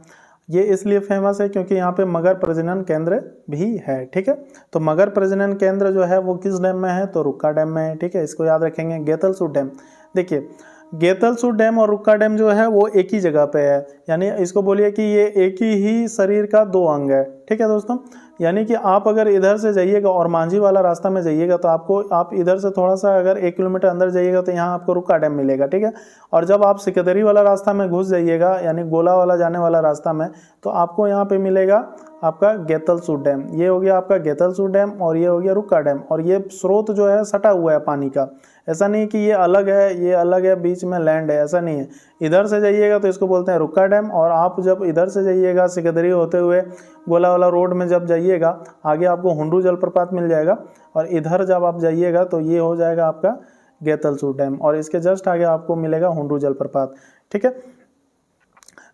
ये इसलिए फेमस है क्योंकि यहाँ पे मगर प्रजनन केंद्र भी है, ठीक है। तो मगर प्रजनन केंद्र जो है वो किस डैम में है, तो रुक्का डैम में है, ठीक है, इसको याद रखेंगे। गेतलसूर डैम, देखिए गेतलसूर डैम और रुक्का डैम जो है वो एक ही जगह पे है, यानी इसको बोलिए कि ये एक ही शरीर का दो अंग है, ठीक है दोस्तों। यानी कि आप अगर इधर से जाइएगा और मांझी वाला रास्ता में जाइएगा तो आप इधर से थोड़ा सा अगर 1 किलोमीटर अंदर जाइएगा तो यहाँ आपको रुक्का डैम मिलेगा, ठीक है। और जब आप सिकदरी वाला रास्ता में घुस जाइएगा, यानी गोला वाला जाने वाला रास्ता में, तो आपको यहाँ पे मिलेगा आपका गेतलसूर डैम। ये हो गया आपका गेतलसूर डैम और ये हो गया रुक्का डैम। और ये स्रोत जो है सटा हुआ है पानी का, ऐसा नहीं कि ये अलग है बीच में लैंड है, ऐसा नहीं है। इधर से जाइएगा तो इसको बोलते हैं रुक्का डैम, और आप जब इधर से जाइएगा सिकदरी होते हुए गोला वाला रोड में जब जाइएगा आगे आपको हुंडरू जलप्रपात मिल जाएगा, और इधर जब आप जाइएगा तो ये हो जाएगा आपका गेतलसूद डैम, और इसके जस्ट आगे आपको मिलेगा हुंडरू जलप्रपात। ठीक है,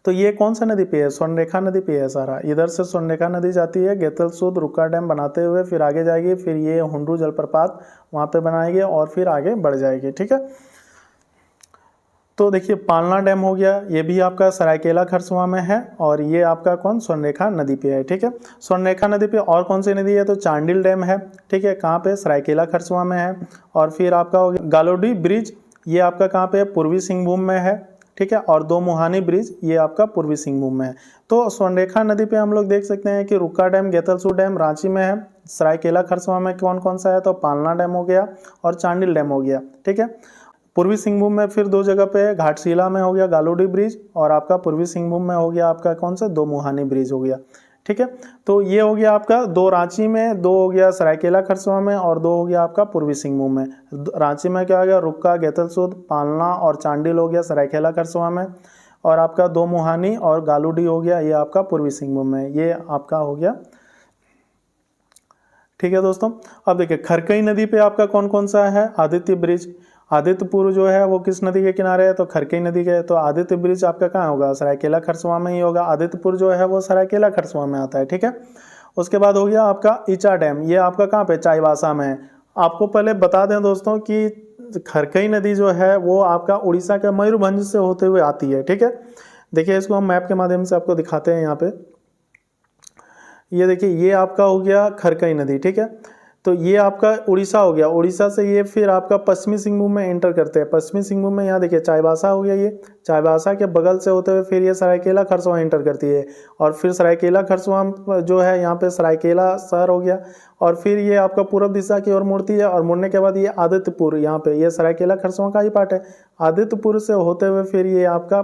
तो ये कौन सा नदी पे है? स्वर्णरेखा नदी पे है सारा। इधर से स्वर्णरेखा नदी जाती है गेतलसूद रुक्का डैम बनाते हुए, फिर आगे जाएगी, फिर ये हुंडरू जलप्रपात वहाँ पे बनाएगी और फिर आगे बढ़ जाएगी। ठीक है, तो देखिए पालना डैम हो गया, ये भी आपका सरायकेला खरसवां में है, और ये आपका कौन? स्वर्णरेखा नदी पे है। ठीक है, स्वर्णरेखा नदी पे और कौन सी नदी है? तो चांडिल डैम है। ठीक है, कहाँ पे? सरायकेला खरसवां में है। और फिर आपका हो गया गालोडी ब्रिज, ये आपका कहाँ पे है? पूर्वी सिंहभूम में है। ठीक है, और दो मुहानी ब्रिज ये आपका पूर्वी सिंहभूम में है। तो स्वर्णरेखा नदी पे हम लोग देख सकते हैं कि रुक्का डैम, गेतलसूद डैम रांची में है। सरायकेला खरसवां में कौन कौन सा है? तो पालना डैम हो गया और चांडिल डैम हो गया। ठीक है, पूर्वी सिंहभूम में फिर दो जगह पे है, घाटशिला में हो गया गालोडी ब्रिज, और आपका पूर्वी सिंहभूम में हो गया आपका कौन सा? दो मुहानी ब्रिज हो गया। ठीक है, तो ये हो गया आपका दो रांची में, दो हो गया सरायकेला खरसवां में, और दो हो गया आपका पूर्वी सिंहभूम में। रांची में क्या हो गया? रुक्का, गेतलसूद, पालना और चांडिल हो गया सरायकेला खरसवां में, और आपका दो मुहानी और गालोडी हो गया ये आपका पूर्वी सिंहभूम में। ये आपका हो गया। ठीक है दोस्तों, अब देखिए खरकई नदी पे आपका कौन कौन सा है? आदित्य ब्रिज। आदित्यपुर जो है वो किस नदी के किनारे है? तो खरकई नदी के। तो आदित्य ब्रिज आपका कहाँ होगा? सरायकेला खरसवां में ही होगा। आदित्यपुर जो है वो सरायकेला खरसवां में आता है। ठीक है, उसके बाद हो गया आपका ईचा डैम, ये आपका कहाँ पे? चाईबासा में है। आपको पहले बता दें दोस्तों कि खरकई नदी जो है वो आपका उड़ीसा के मयूरभंज से होते हुए आती है। ठीक है, देखिए इसको हम मैप के माध्यम से आपको दिखाते हैं। यहाँ पे ये देखिए, ये आपका हो गया खरकई नदी। ठीक है, तो ये आपका उड़ीसा हो गया। उड़ीसा से ये फिर आपका पश्चिमी सिंहभूम में एंटर करते हैं। पश्चिमी सिंहभूम में यहाँ देखिए चाईबासा हो गया, ये चाईबासा के बगल से होते हुए फिर ये सरायकेला खरसवां एंटर करती है, और फिर सरायकेला खरसवां जो है यहाँ पे सरायकेला शहर हो गया, और फिर ये आपका पूर्व दिशा की ओर मुड़ती है, और मुड़ने के बाद ये आदित्यपुर, यहाँ पे ये सरायकेला खरसवां का ही पार्ट है। आदित्यपुर से होते हुए फिर ये आपका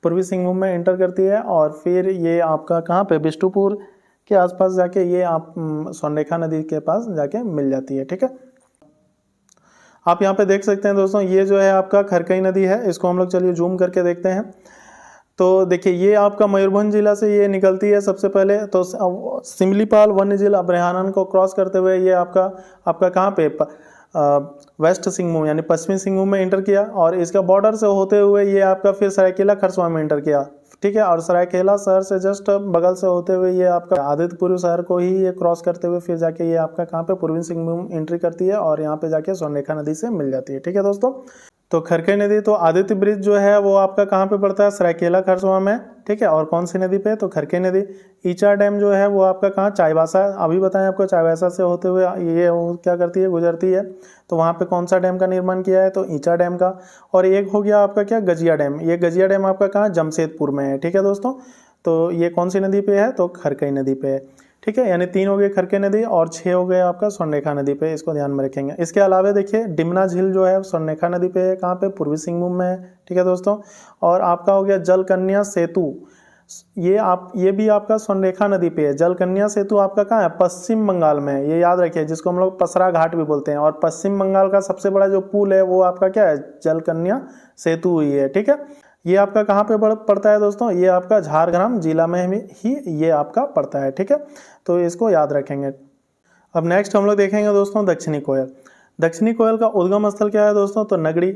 पूर्वी सिंहभूम में एंटर करती है, और फिर ये आपका कहाँ पे? बिष्टुपुर के आसपास जाके ये आप स्वर्णरेखा नदी के पास जाके मिल जाती है। ठीक है, आप यहाँ पे देख सकते हैं दोस्तों, ये जो है आपका खरकई नदी है। इसको हम लोग चलिए जूम करके देखते हैं। तो देखिए ये आपका मयूरभंज जिला से ये निकलती है सबसे पहले, तो सिमलीपाल वन्य जीव अभयारण्य को क्रॉस करते हुए ये आपका कहाँ पे? वेस्ट सिंहभूम यानी पश्चिमी सिंहभूम में एंटर किया, और इसका बॉर्डर से होते हुए ये आपका फिर सरायकेला खरसवां में एंटर किया। ठीक है, और सरायकेला शहर से जस्ट बगल से होते हुए ये आपका आदित्यपुर शहर को ही ये क्रॉस करते हुए फिर जाके ये आपका कहाँ पे? पूर्वी सिंहभूम एंट्री करती है, और यहाँ पे जाके स्वर्णरेखा नदी से मिल जाती है। ठीक है दोस्तों, तो खरकई नदी, तो आदित्य ब्रिज जो है वो आपका कहाँ पे पड़ता है? सरायकेला खरसवां में। ठीक है, और कौन सी नदी पे? तो खरकई नदी। ईचा डैम जो है वो आपका कहाँ? चाईबासा। अभी बताएं आपको, चाईबासा से होते हुए ये वो क्या करती है? गुजरती है। तो वहाँ पे कौन सा डैम का निर्माण किया है? तो ईचा डैम का। और एक हो गया आपका क्या? गजिया डैम। ये गजिया डैम आपका कहाँ? जमशेदपुर में है। ठीक है दोस्तों, तो ये कौन सी नदी पे है? तो खरकई नदी पे है। ठीक है, यानी 3 हो गए खरकई नदी, और 6 हो गए आपका स्वर्णरेखा नदी पे। इसको ध्यान में रखेंगे। इसके अलावा देखिए डिमना झील जो है स्वर्णरेखा नदी पे है। कहाँ पे? पूर्वी सिंहभूम में है। ठीक है दोस्तों, और आपका हो गया जलकन्या सेतु, ये भी आपका स्वर्णरेखा नदी पे है। जलकन्या सेतु आपका कहाँ है? पश्चिम बंगाल में है। ये याद रखिए, जिसको हम लोग पसरा घाट भी बोलते हैं। और पश्चिम बंगाल का सबसे बड़ा जो पुल है वो आपका क्या है? जलकन्या सेतु ही है। ठीक है, ये आपका कहाँ पे पड़ता है दोस्तों? ये आपका झारग्राम जिला में ही ये आपका पड़ता है। ठीक है, तो इसको याद रखेंगे। अब नेक्स्ट हम लोग देखेंगे दोस्तों दक्षिणी कोयल। दक्षिणी कोयल का उद्गम स्थल क्या है दोस्तों? तो नगड़ी।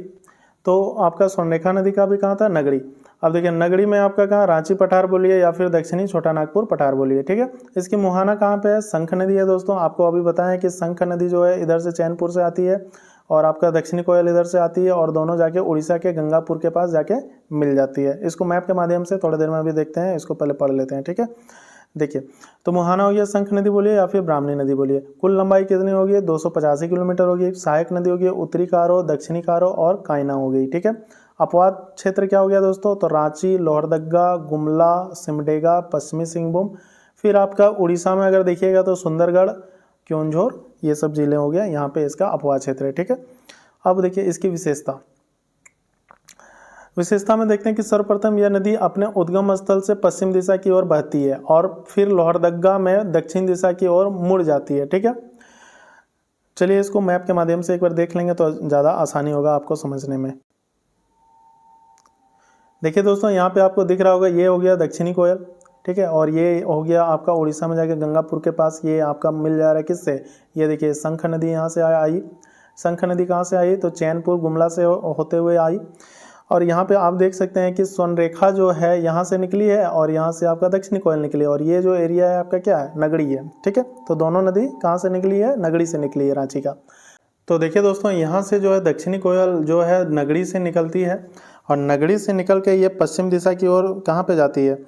तो आपका स्वर्णरेखा नदी का भी कहाँ था? नगड़ी। अब देखिए नगड़ी में आपका कहाँ? रांची पठार बोलिए या फिर दक्षिणी छोटा नागपुर पठार बोलिए। ठीक है, इसकी मुहाना कहाँ पे है? शंख नदी है दोस्तों। आपको अभी बताएं कि शंख नदी जो है इधर से चैनपुर से आती है, और आपका दक्षिणी कोयल इधर से आती है, और दोनों जाके उड़ीसा के गंगापुर के पास जाके मिल जाती है। इसको मैप के माध्यम से थोड़ी देर में भी देखते हैं, इसको पहले पढ़ लेते हैं। ठीक है, देखिए तो मुहाना हो गया, शंख नदी बोलिए या फिर ब्राह्मणी नदी बोलिए। कुल लंबाई कितनी होगी? 285 किलोमीटर होगी। सहायक नदी होगी उत्तरी कारो, दक्षिणी कारो और कायना हो गई। ठीक है, अपवाद क्षेत्र क्या हो गया दोस्तों? तो रांची, लोहरदगा, गुमला, सिमडेगा, पश्चिमी सिंहभूम। फिर आपका उड़ीसा में अगर देखिएगा तो सुंदरगढ़, क्योंझोर, ये सब जिले हो गए, यहाँ पे इसका अपवाद क्षेत्र है। ठीक है, अब देखिए इसकी विशेषता में देखते हैं कि सर्वप्रथम यह नदी अपने उद्गम स्थल से पश्चिम दिशा की ओर बहती है, और फिर लोहरदगा में दक्षिण दिशा की ओर मुड़ जाती है। ठीक है, चलिए इसको मैप के माध्यम से एक बार देख लेंगे तो ज़्यादा आसानी होगा आपको समझने में। देखिए दोस्तों, यहाँ पे आपको दिख रहा होगा, ये हो गया दक्षिणी कोयल। ठीक है। और ये हो गया आपका उड़ीसा में जाके गंगापुर के पास, ये आपका मिल जा रहा है किससे, ये देखिए शंख नदी यहाँ से आई। शंख नदी कहाँ से आई, तो चैनपुर गुमला से होते हुए आई। और यहाँ पे आप देख सकते हैं कि स्वर्णरेखा जो है यहाँ से निकली है और यहाँ से आपका दक्षिणी कोयल निकली है। और ये जो एरिया है आपका क्या है, नगड़ी है, ठीक है। तो दोनों नदी कहाँ से निकली है, नगड़ी से निकली है, रांची का। तो देखिए दोस्तों, यहाँ से जो है दक्षिणी कोयल जो है नगड़ी से निकलती है और नगड़ी से निकल के ये पश्चिम दिशा की ओर कहाँ पे जाती है,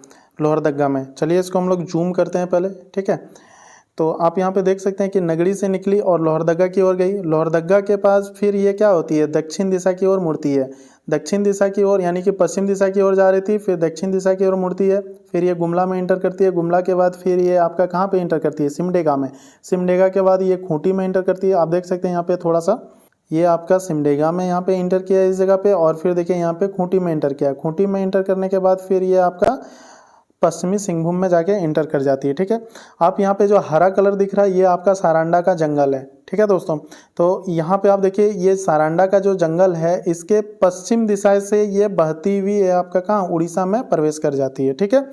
लोहरदगा में। चलिए इसको हम लोग जूम करते हैं पहले, ठीक है। तो आप यहाँ पे देख सकते हैं कि नगड़ी से निकली और लोहरदगा की ओर गई। लोहरदगा के पास फिर ये क्या होती है, दक्षिण दिशा की ओर मुड़ती है। दक्षिण दिशा की ओर यानी कि पश्चिम दिशा की ओर जा रही थी, फिर दक्षिण दिशा की ओर मुड़ती है। फिर ये गुमला में इंटर करती है। गुमला के बाद फिर ये आपका कहाँ पे इंटर करती है, सिमडेगा में। सिमडेगा के बाद ये खूंटी में इंटर करती है। आप देख सकते हैं यहाँ पे थोड़ा सा, ये आपका सिमडेगा में यहाँ पे इंटर किया इस जगह पे, और फिर देखिए यहाँ पे खूंटी में इंटर किया। खूंटी में इंटर करने के बाद फिर ये आपका पश्चिमी सिंहभूम में जाके इंटर कर जाती है, ठीक है। आप यहाँ पे जो हरा कलर दिख रहा है ये आपका सारंडा का जंगल है, ठीक है दोस्तों। तो यहाँ पे आप देखिए ये सारंडा का जो जंगल है इसके पश्चिम दिशा से ये बहती हुई है आपका कहाँ, उड़ीसा में प्रवेश कर जाती है, ठीक है।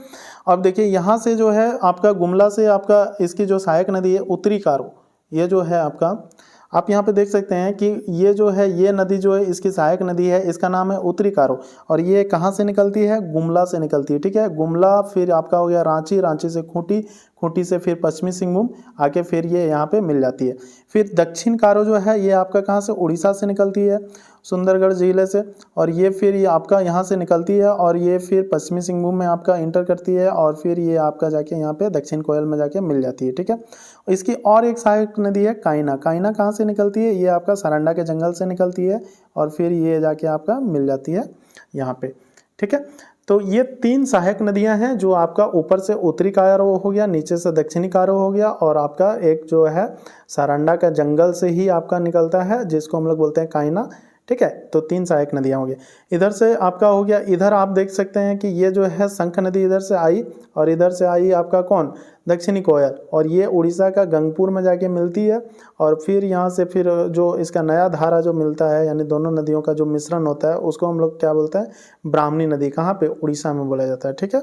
अब देखिए यहाँ से जो है आपका गुमला से आपका इसकी जो सहायक नदी है उत्तरी कारो, ये जो है आपका, आप यहाँ पे देख सकते हैं कि ये जो है ये नदी जो है इसकी सहायक नदी है, इसका नाम है उत्तरी कारो। और ये कहाँ से निकलती है, गुमला से निकलती है, ठीक है। गुमला फिर आपका हो गया रांची, रांची से खूंटी, खूंटी से फिर पश्चिमी सिंहभूम आके फिर ये यहाँ पे मिल जाती है। फिर दक्षिण कारो जो है ये आपका कहाँ से, उड़ीसा से निकलती है, सुंदरगढ़ जिले से। और ये फिर ये आपका यहाँ से निकलती है और ये फिर पश्चिमी सिंहभूम में आपका इंटर करती है और फिर ये आपका जाके यहाँ पे दक्षिण कोयल में जाके मिल जाती है, ठीक है। इसकी और एक सहायक नदी है कायना। कायना कहाँ से निकलती है, ये आपका सारंडा के जंगल से निकलती है और फिर ये जाके आपका मिल जाती है यहाँ पे, ठीक है। तो ये 3 सहायक नदियां हैं जो आपका ऊपर से उत्तरी कारो हो गया, नीचे से दक्षिणी कारो हो गया, और आपका एक जो है सारंडा का जंगल से ही आपका निकलता है जिसको हम लोग बोलते हैं कायना, ठीक है। तो 3 सहायक नदियां हो गई। इधर से आपका हो गया, इधर आप देख सकते हैं कि ये जो है शंख नदी इधर से आई और इधर से आई आपका कौन, दक्षिणी कोयल, और ये उड़ीसा का गंगपुर में जाके मिलती है। और फिर यहाँ से फिर जो इसका नया धारा जो मिलता है यानी दोनों नदियों का जो मिश्रण होता है उसको हम लोग क्या बोलते हैं, ब्राह्मणी नदी, कहाँ पे, उड़ीसा में बोला जाता है, ठीक है।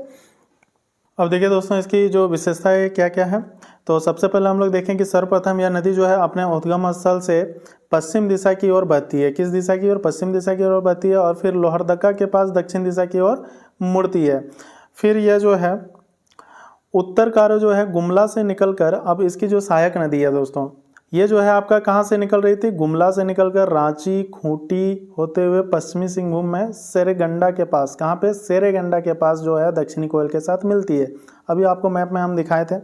अब देखिए दोस्तों इसकी जो विशेषताएं क्या क्या है। तो सबसे पहले हम लोग देखें कि सर्वप्रथम यह नदी जो है अपने उद्गम स्थल से पश्चिम दिशा की ओर बहती है। किस दिशा की ओर, पश्चिम दिशा की ओर बहती है और फिर लोहरदगा के पास दक्षिण दिशा की ओर मुड़ती है। फिर यह जो है उत्तर कारो जो है गुमला से निकलकर, अब इसकी जो सहायक नदी है दोस्तों, ये जो है आपका कहाँ से निकल रही थी, गुमला से निकलकर रांची, खूंटी होते हुए पश्चिमी सिंहभूम में सेरेगंडा के पास, कहाँ पे, सेरेगंडा के पास जो है दक्षिणी कोयल के साथ मिलती है। अभी आपको मैप में हम दिखाए थे,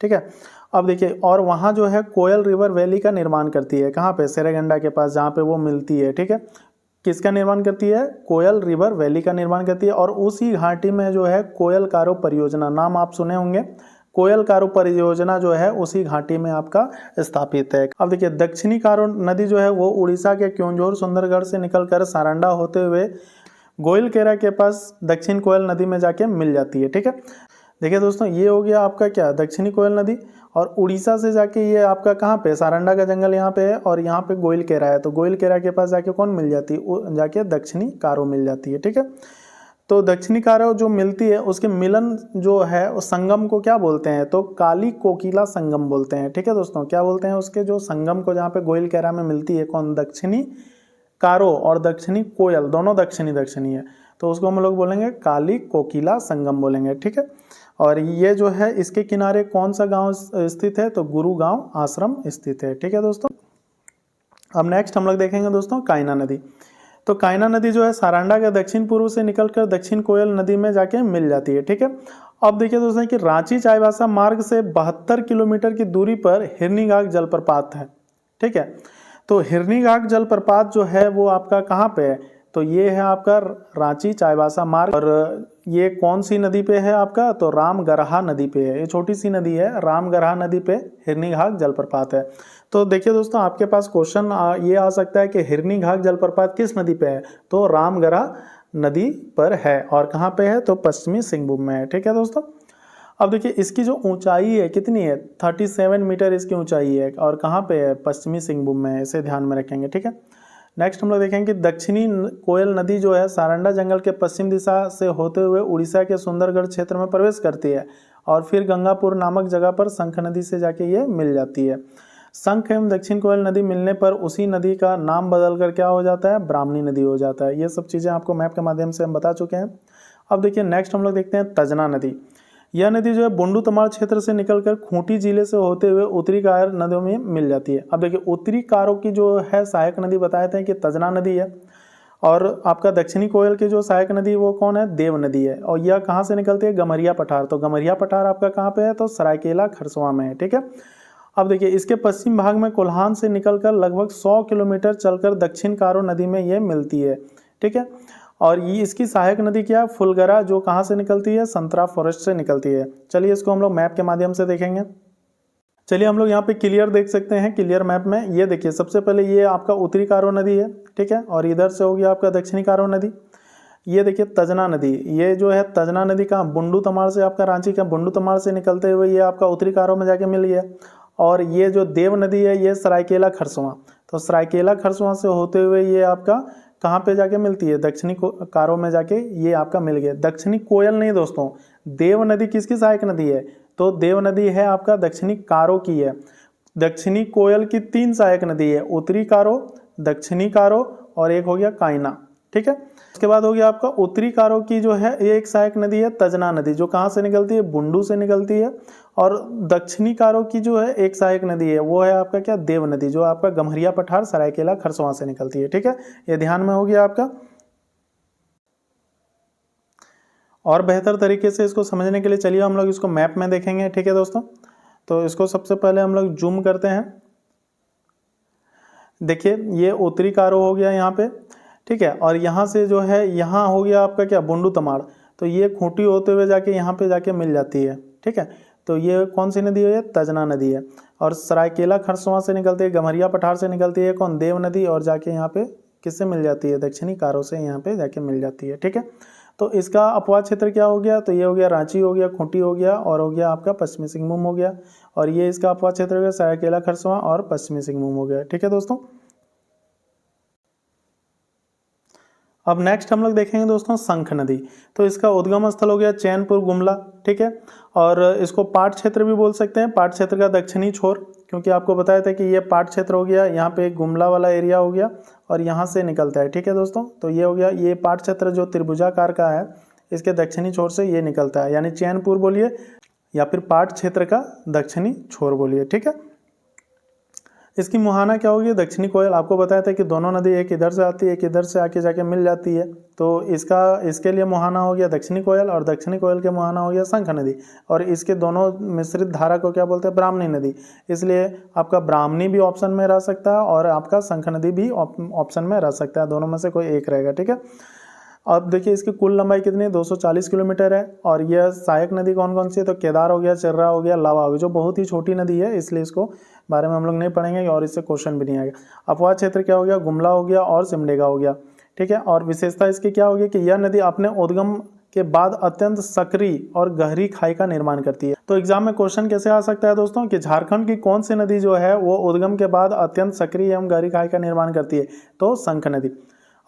ठीक है। अब देखिए, और वहाँ जो है कोयल रिवर वैली का निर्माण करती है, कहाँ पे, सेरेगंडा के पास जहाँ पे वो मिलती है, ठीक है। किसका निर्माण करती है, कोयल रिवर वैली का निर्माण करती है। और उसी घाटी में जो है कोयल कारो परियोजना, नाम आप सुने होंगे, कोयल कारो परियोजना जो है उसी घाटी में आपका स्थापित है। अब देखिए दक्षिणी कारो नदी जो है वो उड़ीसा के क्योंझोर सुंदरगढ़ से निकलकर सारंडा होते हुए गोइलकेरा के पास दक्षिण कोयल नदी में जाके मिल जाती है, ठीक है। देखिए दोस्तों ये हो गया आपका क्या, दक्षिणी कोयल नदी। और उड़ीसा से जाके ये आपका कहाँ पे, सारंडा का जंगल यहाँ पे है और यहाँ पे गोइलकेरा है। तो गोइलकेरा के पास जाके कौन मिल जाती है, जाके दक्षिणी कारो मिल जाती है, ठीक है। तो दक्षिणी कारो जो मिलती है उसके मिलन जो है उस संगम को क्या बोलते हैं, तो काली कोकिला संगम बोलते हैं, ठीक है दोस्तों। क्या बोलते हैं उसके जो संगम को, जहाँ पे गोइलकेरा में मिलती है कौन, दक्षिणी कारो और दक्षिणी कोयल, दोनों दक्षिणी दक्षिणी है, तो उसको हम लोग बोलेंगे काली कोकिला संगम बोलेंगे, ठीक है। और ये जो है इसके किनारे कौन सा गांव स्थित है, तो गुरुगांव आश्रम स्थित है, ठीक है दोस्तों। अब नेक्स्ट हम लोग देखेंगे दोस्तों कायना नदी। तो कायना नदी जो है सारंडा के दक्षिण पूर्व से निकलकर दक्षिण कोयल नदी में जाके मिल जाती है, ठीक है। अब देखिए दोस्तों कि रांची चाईबासा मार्ग से 72 किलोमीटर की दूरी पर हिरनीघाट जलप्रपात है, ठीक है। तो हिरनीघाट जलप्रपात जो है वो आपका कहाँ पे है, तो ये है आपका रांची चाईबासा मार्ग। और ये कौन सी नदी पे है आपका, तो रामगरहा नदी पे है। ये छोटी सी नदी है, रामगरहा नदी पे हिरनीघाट जलप्रपात है। तो देखिए दोस्तों आपके पास क्वेश्चन ये आ सकता है कि हिरनीघाट जलप्रपात किस नदी पे है, तो रामगरहा नदी पर है। और कहाँ पे है, तो पश्चिमी सिंहभूम में है, ठीक है दोस्तों। अब देखिए इसकी जो ऊंचाई है कितनी है, 37 मीटर इसकी ऊंचाई है और कहाँ पे है, पश्चिमी सिंहभूम में है, इसे ध्यान में रखेंगे, ठीक है। नेक्स्ट हम लोग देखेंगे कि दक्षिणी कोयल नदी जो है सारंडा जंगल के पश्चिम दिशा से होते हुए उड़ीसा के सुंदरगढ़ क्षेत्र में प्रवेश करती है और फिर गंगापुर नामक जगह पर शंख नदी से जाके ये मिल जाती है। शंख एवं दक्षिण कोयल नदी मिलने पर उसी नदी का नाम बदलकर क्या हो जाता है, ब्राह्मणी नदी हो जाता है। ये सब चीज़ें आपको मैप के माध्यम से हम बता चुके हैं। अब देखिए नेक्स्ट हम लोग देखते हैं तजना नदी। यह नदी जो है बुंडू तमाड़ क्षेत्र से निकलकर खूंटी जिले से होते हुए उत्तरी कार नदियों में मिल जाती है। अब देखिए उत्तरी कारों की जो है सहायक नदी बताए थे कि तजना नदी है, और आपका दक्षिणी कोयल की जो सहायक नदी वो कौन है, देव नदी है। और यह कहाँ से निकलती है, गमरिया पठार। तो गमरिया पठार आपका कहाँ पे है, तो सरायकेला खरसवां में है। ठीक है। अब देखिए इसके पश्चिम भाग में कोल्हान से निकलकर लगभग 100 किलोमीटर चलकर दक्षिण कारो नदी में ये मिलती है। ठीक है। और ये इसकी सहायक नदी क्या है, फुलगरा, जो कहाँ से निकलती है, संतरा फॉरेस्ट से निकलती है। चलिए इसको हम लोग मैप के माध्यम से देखेंगे। चलिए हम लोग यहाँ पे क्लियर देख सकते हैं, क्लियर मैप में ये देखिए सबसे पहले ये आपका उत्तरी कारो नदी है। ठीक है। और इधर से हो गया आपका दक्षिणी कारो नदी। ये देखिए तजना नदी, ये जो है तजना नदी का बुंडू तमाड़ से, आपका रांची का बुंडू तमाड़ से निकलते हुए ये आपका उत्तरी कारो में जाके मिल गया। और ये जो देव नदी है ये सरायकेला खरसवां, तो सरायकेला खरसवां से होते हुए ये आपका कहाँ पे जाके मिलती है, दक्षिणी कारो में जाके ये आपका मिल गया। दक्षिणी कोयल नहीं दोस्तों, देव नदी किसकी सहायक नदी है, तो देव नदी है आपका दक्षिणी कारो की है। दक्षिणी कोयल की 3 सहायक नदी है, उत्तरी कारो, दक्षिणी कारो और एक हो गया कायना। ठीक है। उसके बाद हो गया आपका उत्तरी कारो की जो है ये एक सहायक नदी है तजना नदी, जो कहाँ से निकलती है, बुंडू से निकलती है। और दक्षिणी कारो की जो है एक सहायक नदी है वो है आपका क्या, देव नदी, जो आपका गम्हरिया पठार सरायकेला खरसवां से निकलती है। ठीक है। ये ध्यान में हो गया आपका। और बेहतर तरीके से इसको समझने के लिए चलिए हम लोग इसको मैप में देखेंगे। ठीक है दोस्तों। तो इसको सबसे पहले हम लोग जूम करते हैं। देखिए ये उत्तरी कारो हो गया यहाँ पे। ठीक है। और यहाँ से जो है यहाँ हो गया आपका क्या, बुंडू तमाड़। तो ये खूंटी होते हुए जाके यहाँ पे जाके मिल जाती है। ठीक है। तो ये कौन सी नदी है, तजना नदी है। और सरायकेला खरसवां से निकलती है, गम्हरिया पठार से निकलती है कौन, देव नदी। और जाके यहाँ पे किससे मिल जाती है, दक्षिणी कारो से यहाँ पे जाके मिल जाती है। ठीक है। तो इसका अपवाद क्षेत्र क्या हो गया, तो ये हो गया रांची हो गया, खूंटी हो गया, और हो गया आपका पश्चिमी सिंहभूम हो गया। और ये इसका अपवाद क्षेत्र हो गया सरायकेला खरसवां और पश्चिमी सिंहभूम हो गया। ठीक है दोस्तों। अब नेक्स्ट हम लोग देखेंगे दोस्तों शंख नदी। तो इसका उद्गम स्थल हो गया चैनपुर गुमला। ठीक है। और इसको पाट क्षेत्र भी बोल सकते हैं, पाट क्षेत्र का दक्षिणी छोर, क्योंकि आपको बताया था कि ये पाट क्षेत्र हो गया, यहाँ पे गुमला वाला एरिया हो गया और यहाँ से निकलता है। ठीक है दोस्तों। तो ये हो गया, ये पाट क्षेत्र जो त्रिभुजाकार का है इसके दक्षिणी छोर से ये निकलता है, यानी चैनपुर बोलिए या फिर पाट क्षेत्र का दक्षिणी छोर बोलिए। ठीक है। इसकी मुहाना क्या होगी, दक्षिणी कोयल। आपको बताया था कि दोनों नदी एक इधर से आती है, एक इधर से आके जाके मिल जाती है। तो इसके लिए मुहाना हो गया दक्षिणी कोयल, और दक्षिणी कोयल के मुहाना हो गया शंख नदी। और इसके दोनों मिश्रित धारा को क्या बोलते हैं, ब्राह्मणी नदी। इसलिए आपका ब्राह्मणी भी ऑप्शन में रह सकता है और आपका शंख नदी भी ऑप्शन में रह सकता है, दोनों में से कोई एक रहेगा। ठीक है। अब देखिए इसकी कुल लंबाई कितनी है, 240 किलोमीटर है। और यह सहायक नदी कौन कौन सी है, तो केदार हो गया, चर्रा हो गया, लावा हो गया, जो बहुत ही छोटी नदी है, इसलिए इसको बारे में हम लोग नहीं पढ़ेंगे और इससे क्वेश्चन भी नहीं आएगा। अपवाद क्षेत्र क्या हो गया, गुमला हो गया और सिमडेगा हो गया। ठीक है। और विशेषता इसकी क्या होगी कि यह नदी अपने उद्गम के बाद अत्यंत सक्रिय और गहरी खाई का निर्माण करती है। तो एग्जाम में क्वेश्चन कैसे आ सकता है दोस्तों कि झारखंड की कौन सी नदी जो है वो उद्गम के बाद अत्यंत सक्रिय एवं गहरी खाई का निर्माण करती है, तो शंख नदी।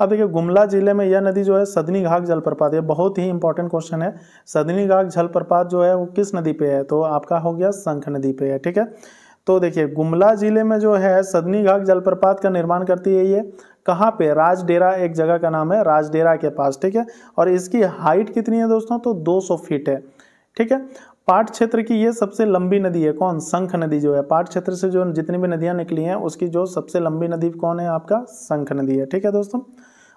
अब देखिए गुमला जिले में यह नदी जो है सदनी घाघ जलप्रपात है, बहुत ही इंपॉर्टेंट क्वेश्चन है। सदनी घाघ जलप्रपात जो है वो किस नदी पे है, तो आपका हो गया शंख नदी पे है। ठीक है। तो देखिए गुमला जिले में जो है सदनी घाघ जलप्रपात का निर्माण करती है, ये कहाँ पे, राजडेरा, एक जगह का नाम है राजडेरा के पास। ठीक है। और इसकी हाइट कितनी है दोस्तों, तो 200 फीट है। ठीक है। पाट क्षेत्र की ये सबसे लंबी नदी है कौन, शंख नदी जो है। पाट क्षेत्र से जो जितनी भी नदियां निकली हैं उसकी जो सबसे लंबी नदी कौन है, आपका शंख नदी है। ठीक है दोस्तों।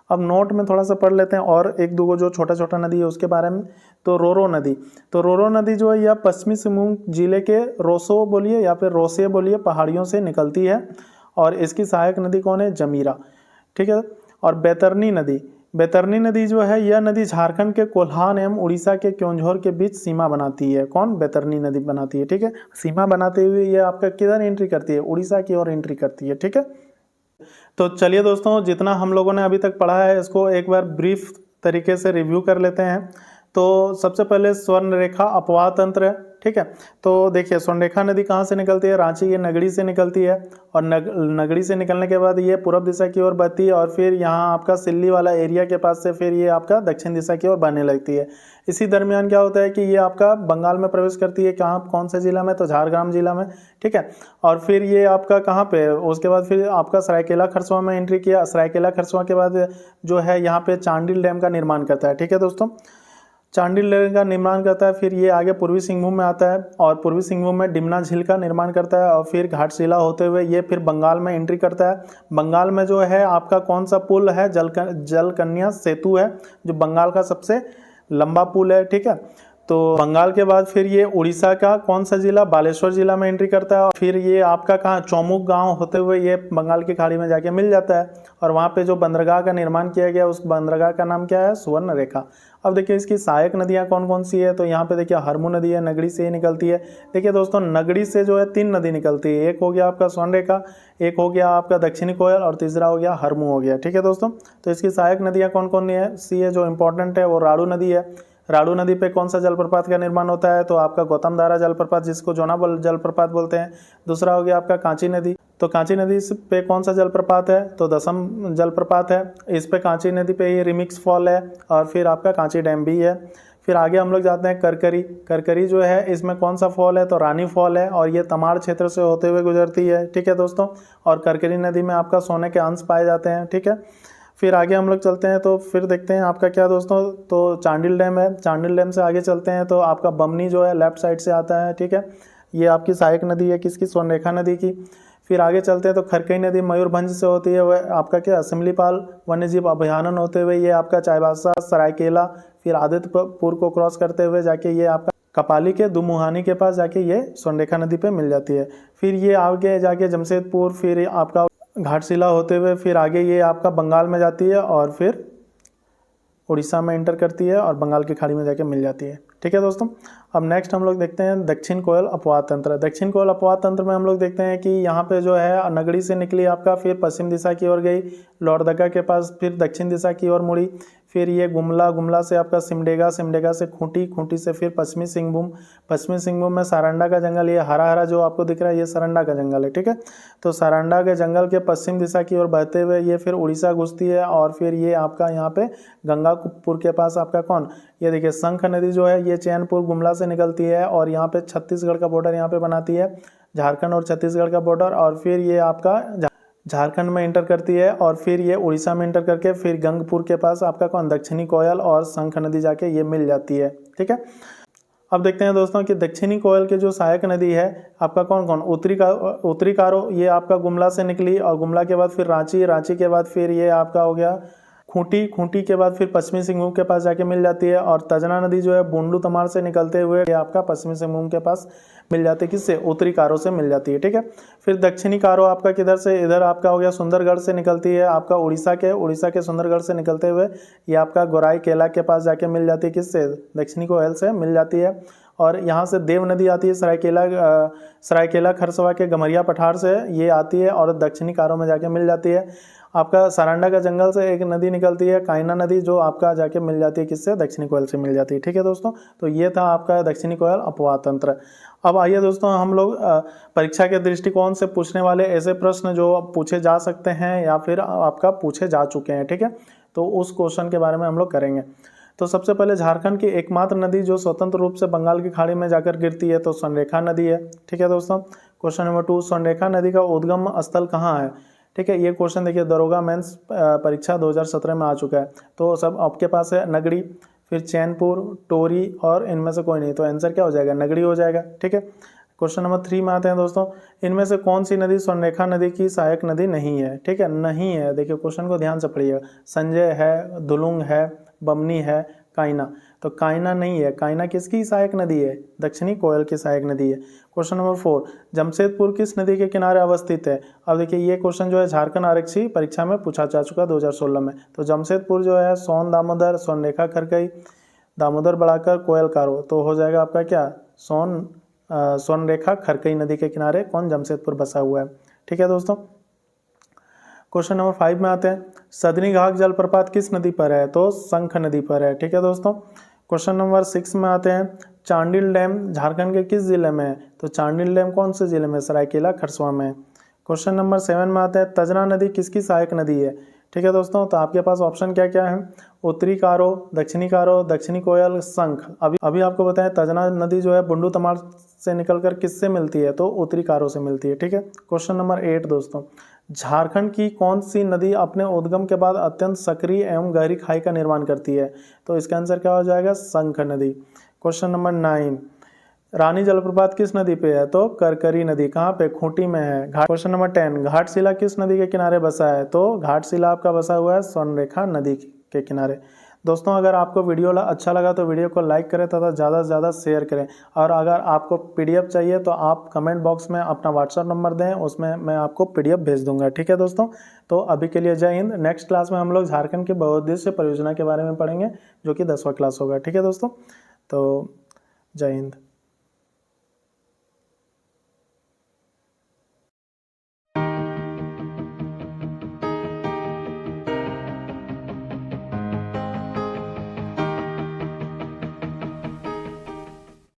अब नोट में थोड़ा सा पढ़ लेते हैं और एक दो जो छोटा छोटा नदी है उसके बारे में। तो रोरो नदी, तो रोरो नदी जो है यह पश्चिमी सिंहभूम जिले के रोसो बोलिए या फिर रोसे बोलिए पहाड़ियों से निकलती है। और इसकी सहायक नदी कौन है, जमीरा। ठीक है। और बैतरनी नदी, बैतरनी नदी जो है यह नदी झारखंड के कोल्हान एवं उड़ीसा के क्योंझोर के बीच सीमा बनाती है। कौन, बैतरनी नदी बनाती है। ठीक है। सीमा बनाते हुए ये आपका किधर एंट्री करती है, उड़ीसा की ओर एंट्री करती है। ठीक है। तो चलिए दोस्तों जितना हम लोगों ने अभी तक पढ़ा है इसको एक बार ब्रीफ तरीके से रिव्यू कर लेते हैं। तो सबसे पहले स्वर्ण रेखा अपवाद तंत्र है। ठीक है। तो देखिए स्वर्णरेखा नदी कहाँ से निकलती है, रांची के नगड़ी से निकलती है और नगड़ी से निकलने के बाद ये पूर्व दिशा की ओर बहती है और फिर यहाँ आपका सिल्ली वाला एरिया के पास से फिर ये आपका दक्षिण दिशा की ओर बहने लगती है। इसी दरमियान क्या होता है कि ये आपका बंगाल में प्रवेश करती है, कहाँ कौन से जिला में, तो झारग्राम जिला में, ठीक है। और फिर ये आपका कहाँ पे, उसके बाद फिर आपका सरायकेला खरसवां में एंट्री किया। सरायकेला खरसवां के बाद जो है यहाँ पे चांडिल डैम का निर्माण करता है, ठीक है दोस्तों, चांडिल डैम का निर्माण करता है। फिर ये आगे पूर्वी सिंहभूम में आता है और पूर्वी सिंहभूम में डिमना झील का निर्माण करता है और फिर घाटशिला होते हुए ये फिर बंगाल में एंट्री करता है। बंगाल में जो है आपका कौन सा पुल है, जलकन्या सेतु है, जो बंगाल का सबसे लंबा पुल है, ठीक है। तो बंगाल के बाद फिर ये उड़ीसा का कौन सा जिला, बालेश्वर जिला में एंट्री करता है और फिर ये आपका कहाँ, चौमुख गांव होते हुए ये बंगाल की खाड़ी में जाके मिल जाता है और वहाँ पे जो बंदरगाह का निर्माण किया गया उस बंदरगाह का नाम क्या है, सुवर्ण रेखा। अब देखिए इसकी सहायक नदियाँ कौन कौन सी है, तो यहाँ पे देखिए हरमू नदी है, नगड़ी से ही निकलती है। देखिए दोस्तों नगड़ी से जो है 3 नदी निकलती है, एक हो गया आपका स्वर्ण रेखा, एक हो गया आपका दक्षिणी कोयल और तीसरा हो गया हरमू हो गया, ठीक है दोस्तों। तो इसकी सहायक नदियाँ कौन कौन सी है, जो इंपॉर्टेंट है वो राड़ू नदी है। राड़ू नदी पे कौन सा जलप्रपात का निर्माण होता है, तो आपका गौतमधारा जलप्रपात, जिसको जोना जलप्रपात बोलते हैं। दूसरा हो गया आपका कांची नदी, तो कांची नदी पे कौन सा जलप्रपात है, तो दसम जलप्रपात है। इस पे कांची नदी पे ये रिमिक्स फॉल है और फिर आपका कांची डैम भी है। फिर आगे हम लोग जाते हैं करकरी। करकरी जो है इसमें कौन सा फॉल है, तो रानी फॉल है और ये तमाड़ क्षेत्र से होते हुए गुजरती है, ठीक है दोस्तों। और करकरी नदी में आपका सोने के अंश पाए जाते हैं, ठीक है। फिर आगे हम लोग चलते हैं तो फिर देखते हैं आपका क्या दोस्तों, तो चांडिल डैम है। चांडिल डैम से आगे चलते हैं तो आपका बमनी जो है लेफ्ट साइड से आता है, ठीक है। ये आपकी सहायक नदी है किसकी, स्वर्णरेखा नदी की। फिर आगे चलते हैं तो खरकई नदी मयूरभंज से होती है, वह आपका क्या, शिमलीपाल वन्यजीव अभयारण्य होते हुए ये आपका चाईबासा, सरायकेला, फिर आदित्यपुर को क्रॉस करते हुए जाके ये आपका कपाली के दुमुहानी के पास जाके ये स्वर्णरेखा नदी पे मिल जाती है। फिर ये आगे जाके जमशेदपुर, फिर आपका घाटशिला होते हुए फिर आगे ये आपका बंगाल में जाती है और फिर उड़ीसा में एंटर करती है और बंगाल की खाड़ी में जाके मिल जाती है, ठीक है दोस्तों। अब नेक्स्ट हम लोग देखते हैं दक्षिण कोयल अपवाद तंत्र। दक्षिण कोयल अपवाद तंत्र में हम लोग देखते हैं कि यहाँ पे जो है नगड़ी से निकली आपका, फिर पश्चिम दिशा की ओर गई लोहरदगा के पास, फिर दक्षिण दिशा की ओर मुड़ी, फिर ये गुमला, गुमला से आपका सिमडेगा, सिमडेगा से खूंटी, खूंटी से फिर पश्चिमी सिंहभूम, पश्चिमी सिंहभूम में सारंडा का जंगल, ये हरा हरा जो आपको दिख रहा है ये सारंडा का जंगल है, ठीक है। तो सारंडा के जंगल के पश्चिम दिशा की ओर बहते हुए ये फिर उड़ीसा घुसती है और फिर ये आपका यहाँ पे गंगापुर के पास आपका कौन, ये देखिए शंख नदी जो है ये चैनपुर गुमला से निकलती है और यहाँ पे छत्तीसगढ़ का बॉर्डर यहाँ पे बनाती है, झारखंड और छत्तीसगढ़ का बॉर्डर, और फिर ये आपका झारखंड में इंटर करती है और फिर ये उड़ीसा में इंटर करके फिर गंगपुर के पास आपका कौन, दक्षिणी कोयल और शंख नदी जाके ये मिल जाती है, ठीक है। अब देखते हैं दोस्तों कि दक्षिणी कोयल की जो सहायक नदी है आपका कौन कौन, उत्तरी कारो, ये आपका गुमला से निकली और गुमला के बाद फिर रांची, रांची के बाद फिर ये आपका हो गया खूंटी, खूंटी के बाद फिर पश्चिमी सिंहभूम के पास जाके मिल जाती है और तजना नदी जो है बूंदू तमाड़ से निकलते हुए ये आपका पश्चिमी सिंहभूम के पास मिल जाती है, किससे, उत्तरी कारो से मिल जाती है, ठीक है। फिर दक्षिणी कारो आपका किधर से, इधर आपका हो गया सुंदरगढ़ से निकलती है, आपका उड़ीसा के सुंदरगढ़ से निकलते हुए ये आपका गोराई केला के पास जाके मिल जाती है, किससे, दक्षिणी कोयल से मिल जाती है। और यहाँ से देव नदी आती है सरायकेला खरसवा के गमरिया पठार से ये आती है और दक्षिणी कारो में जाके मिल जाती है। आपका सारंडा का जंगल से एक नदी निकलती है कायना नदी, जो आपका जाके मिल जाती है किससे, दक्षिणी कोयल से मिल जाती है, ठीक है दोस्तों। तो ये था आपका दक्षिणी कोयल अपवाद तंत्र। अब आइए दोस्तों हम लोग परीक्षा के दृष्टिकोण से पूछने वाले ऐसे प्रश्न जो पूछे जा सकते हैं या फिर आपका पूछे जा चुके हैं, ठीक है, तो उस क्वेश्चन के बारे में हम लोग करेंगे। तो सबसे पहले झारखंड की एकमात्र नदी जो स्वतंत्र रूप से बंगाल की खाड़ी में जाकर गिरती है तो स्वर्णरेखा नदी है, ठीक है दोस्तों। क्वेश्चन नंबर 2, स्वर्णरेखा नदी का उद्गम स्थल कहाँ है, ठीक है। ये क्वेश्चन देखिए दरोगा मेंस परीक्षा 2017 में आ चुका है। तो सब आपके पास है नगड़ी, फिर चैनपुर, टोरी और इनमें से कोई नहीं, तो आंसर क्या हो जाएगा, नगड़ी हो जाएगा, ठीक है। क्वेश्चन नंबर 3 में आते हैं दोस्तों, इनमें से कौन सी नदी स्वर्णरेखा नदी की सहायक नदी नहीं है, ठीक है, नहीं है। देखिए क्वेश्चन को ध्यान से पढ़िएगा, संजय है, दुलुंग है, बमनी है, कायना, तो कायना नहीं है। कायना किसकी सहायक नदी है, दक्षिणी कोयल की सहायक नदी है। क्वेश्चन नंबर 4, जमशेदपुर किस नदी के किनारे अवस्थित है। अब देखिए ये क्वेश्चन जो है झारखंड आरक्षी परीक्षा में पूछा जा चुका 2016 में। तो जमशेदपुर जो है सोन दामोदर, स्वर्णरेखा खरकई, दामोदर बढ़ाकर कोयल कारो, तो हो जाएगा आपका क्या, स्वर्णरेखा खरकई नदी के किनारे कौन, जमशेदपुर बसा हुआ है, ठीक है दोस्तों। क्वेश्चन नंबर 5 में आते हैं, सदनी घाघ जलप्रपात किस नदी पर है, तो शंख नदी पर है, ठीक है दोस्तों। क्वेश्चन नंबर 6 में आते हैं, चांडिल डैम झारखंड के किस जिले में है? तो चांडिल डैम कौन से जिले में? सरायकेला खरसावां में। क्वेश्चन नंबर 7 में आते हैं, तजना नदी किसकी सहायक नदी है? ठीक है दोस्तों, तो आपके पास ऑप्शन क्या क्या है? उत्तरी कारो, दक्षिणी कोयल, शंख। अभी आपको बताएं, तजना नदी जो है बुंडू तमाड़ से निकलकर किससे मिलती है? तो उत्तरी कारो से मिलती है। ठीक है। क्वेश्चन नंबर 8 दोस्तों, झारखंड की कौन सी नदी अपने उद्गम के बाद अत्यंत सक्रिय एवं गहरी खाई का निर्माण करती है? तो इसका आंसर क्या हो जाएगा? शंख नदी। क्वेश्चन नंबर 9, रानी जलप्रपात किस नदी पे है? तो करकरी नदी। कहाँ पे? खूंटी में है। क्वेश्चन नंबर 10, घाटशिला किस नदी के किनारे बसा है? तो घाटशिला आपका बसा हुआ है स्वर्णरेखा नदी के किनारे। दोस्तों, अगर आपको वीडियो अच्छा लगा तो वीडियो को लाइक करें तथा ज़्यादा से ज़्यादा शेयर करें, और अगर आपको पीडीएफ चाहिए तो आप कमेंट बॉक्स में अपना व्हाट्सएप नंबर दें, उसमें मैं आपको पीडीएफ भेज दूंगा। ठीक है दोस्तों, तो अभी के लिए जय हिंद। नेक्स्ट क्लास में हम लोग झारखंड की बहुउद्देश्य परियोजना के बारे में पढ़ेंगे, जो कि 10वां क्लास होगा। ठीक है दोस्तों, तो जय हिंद।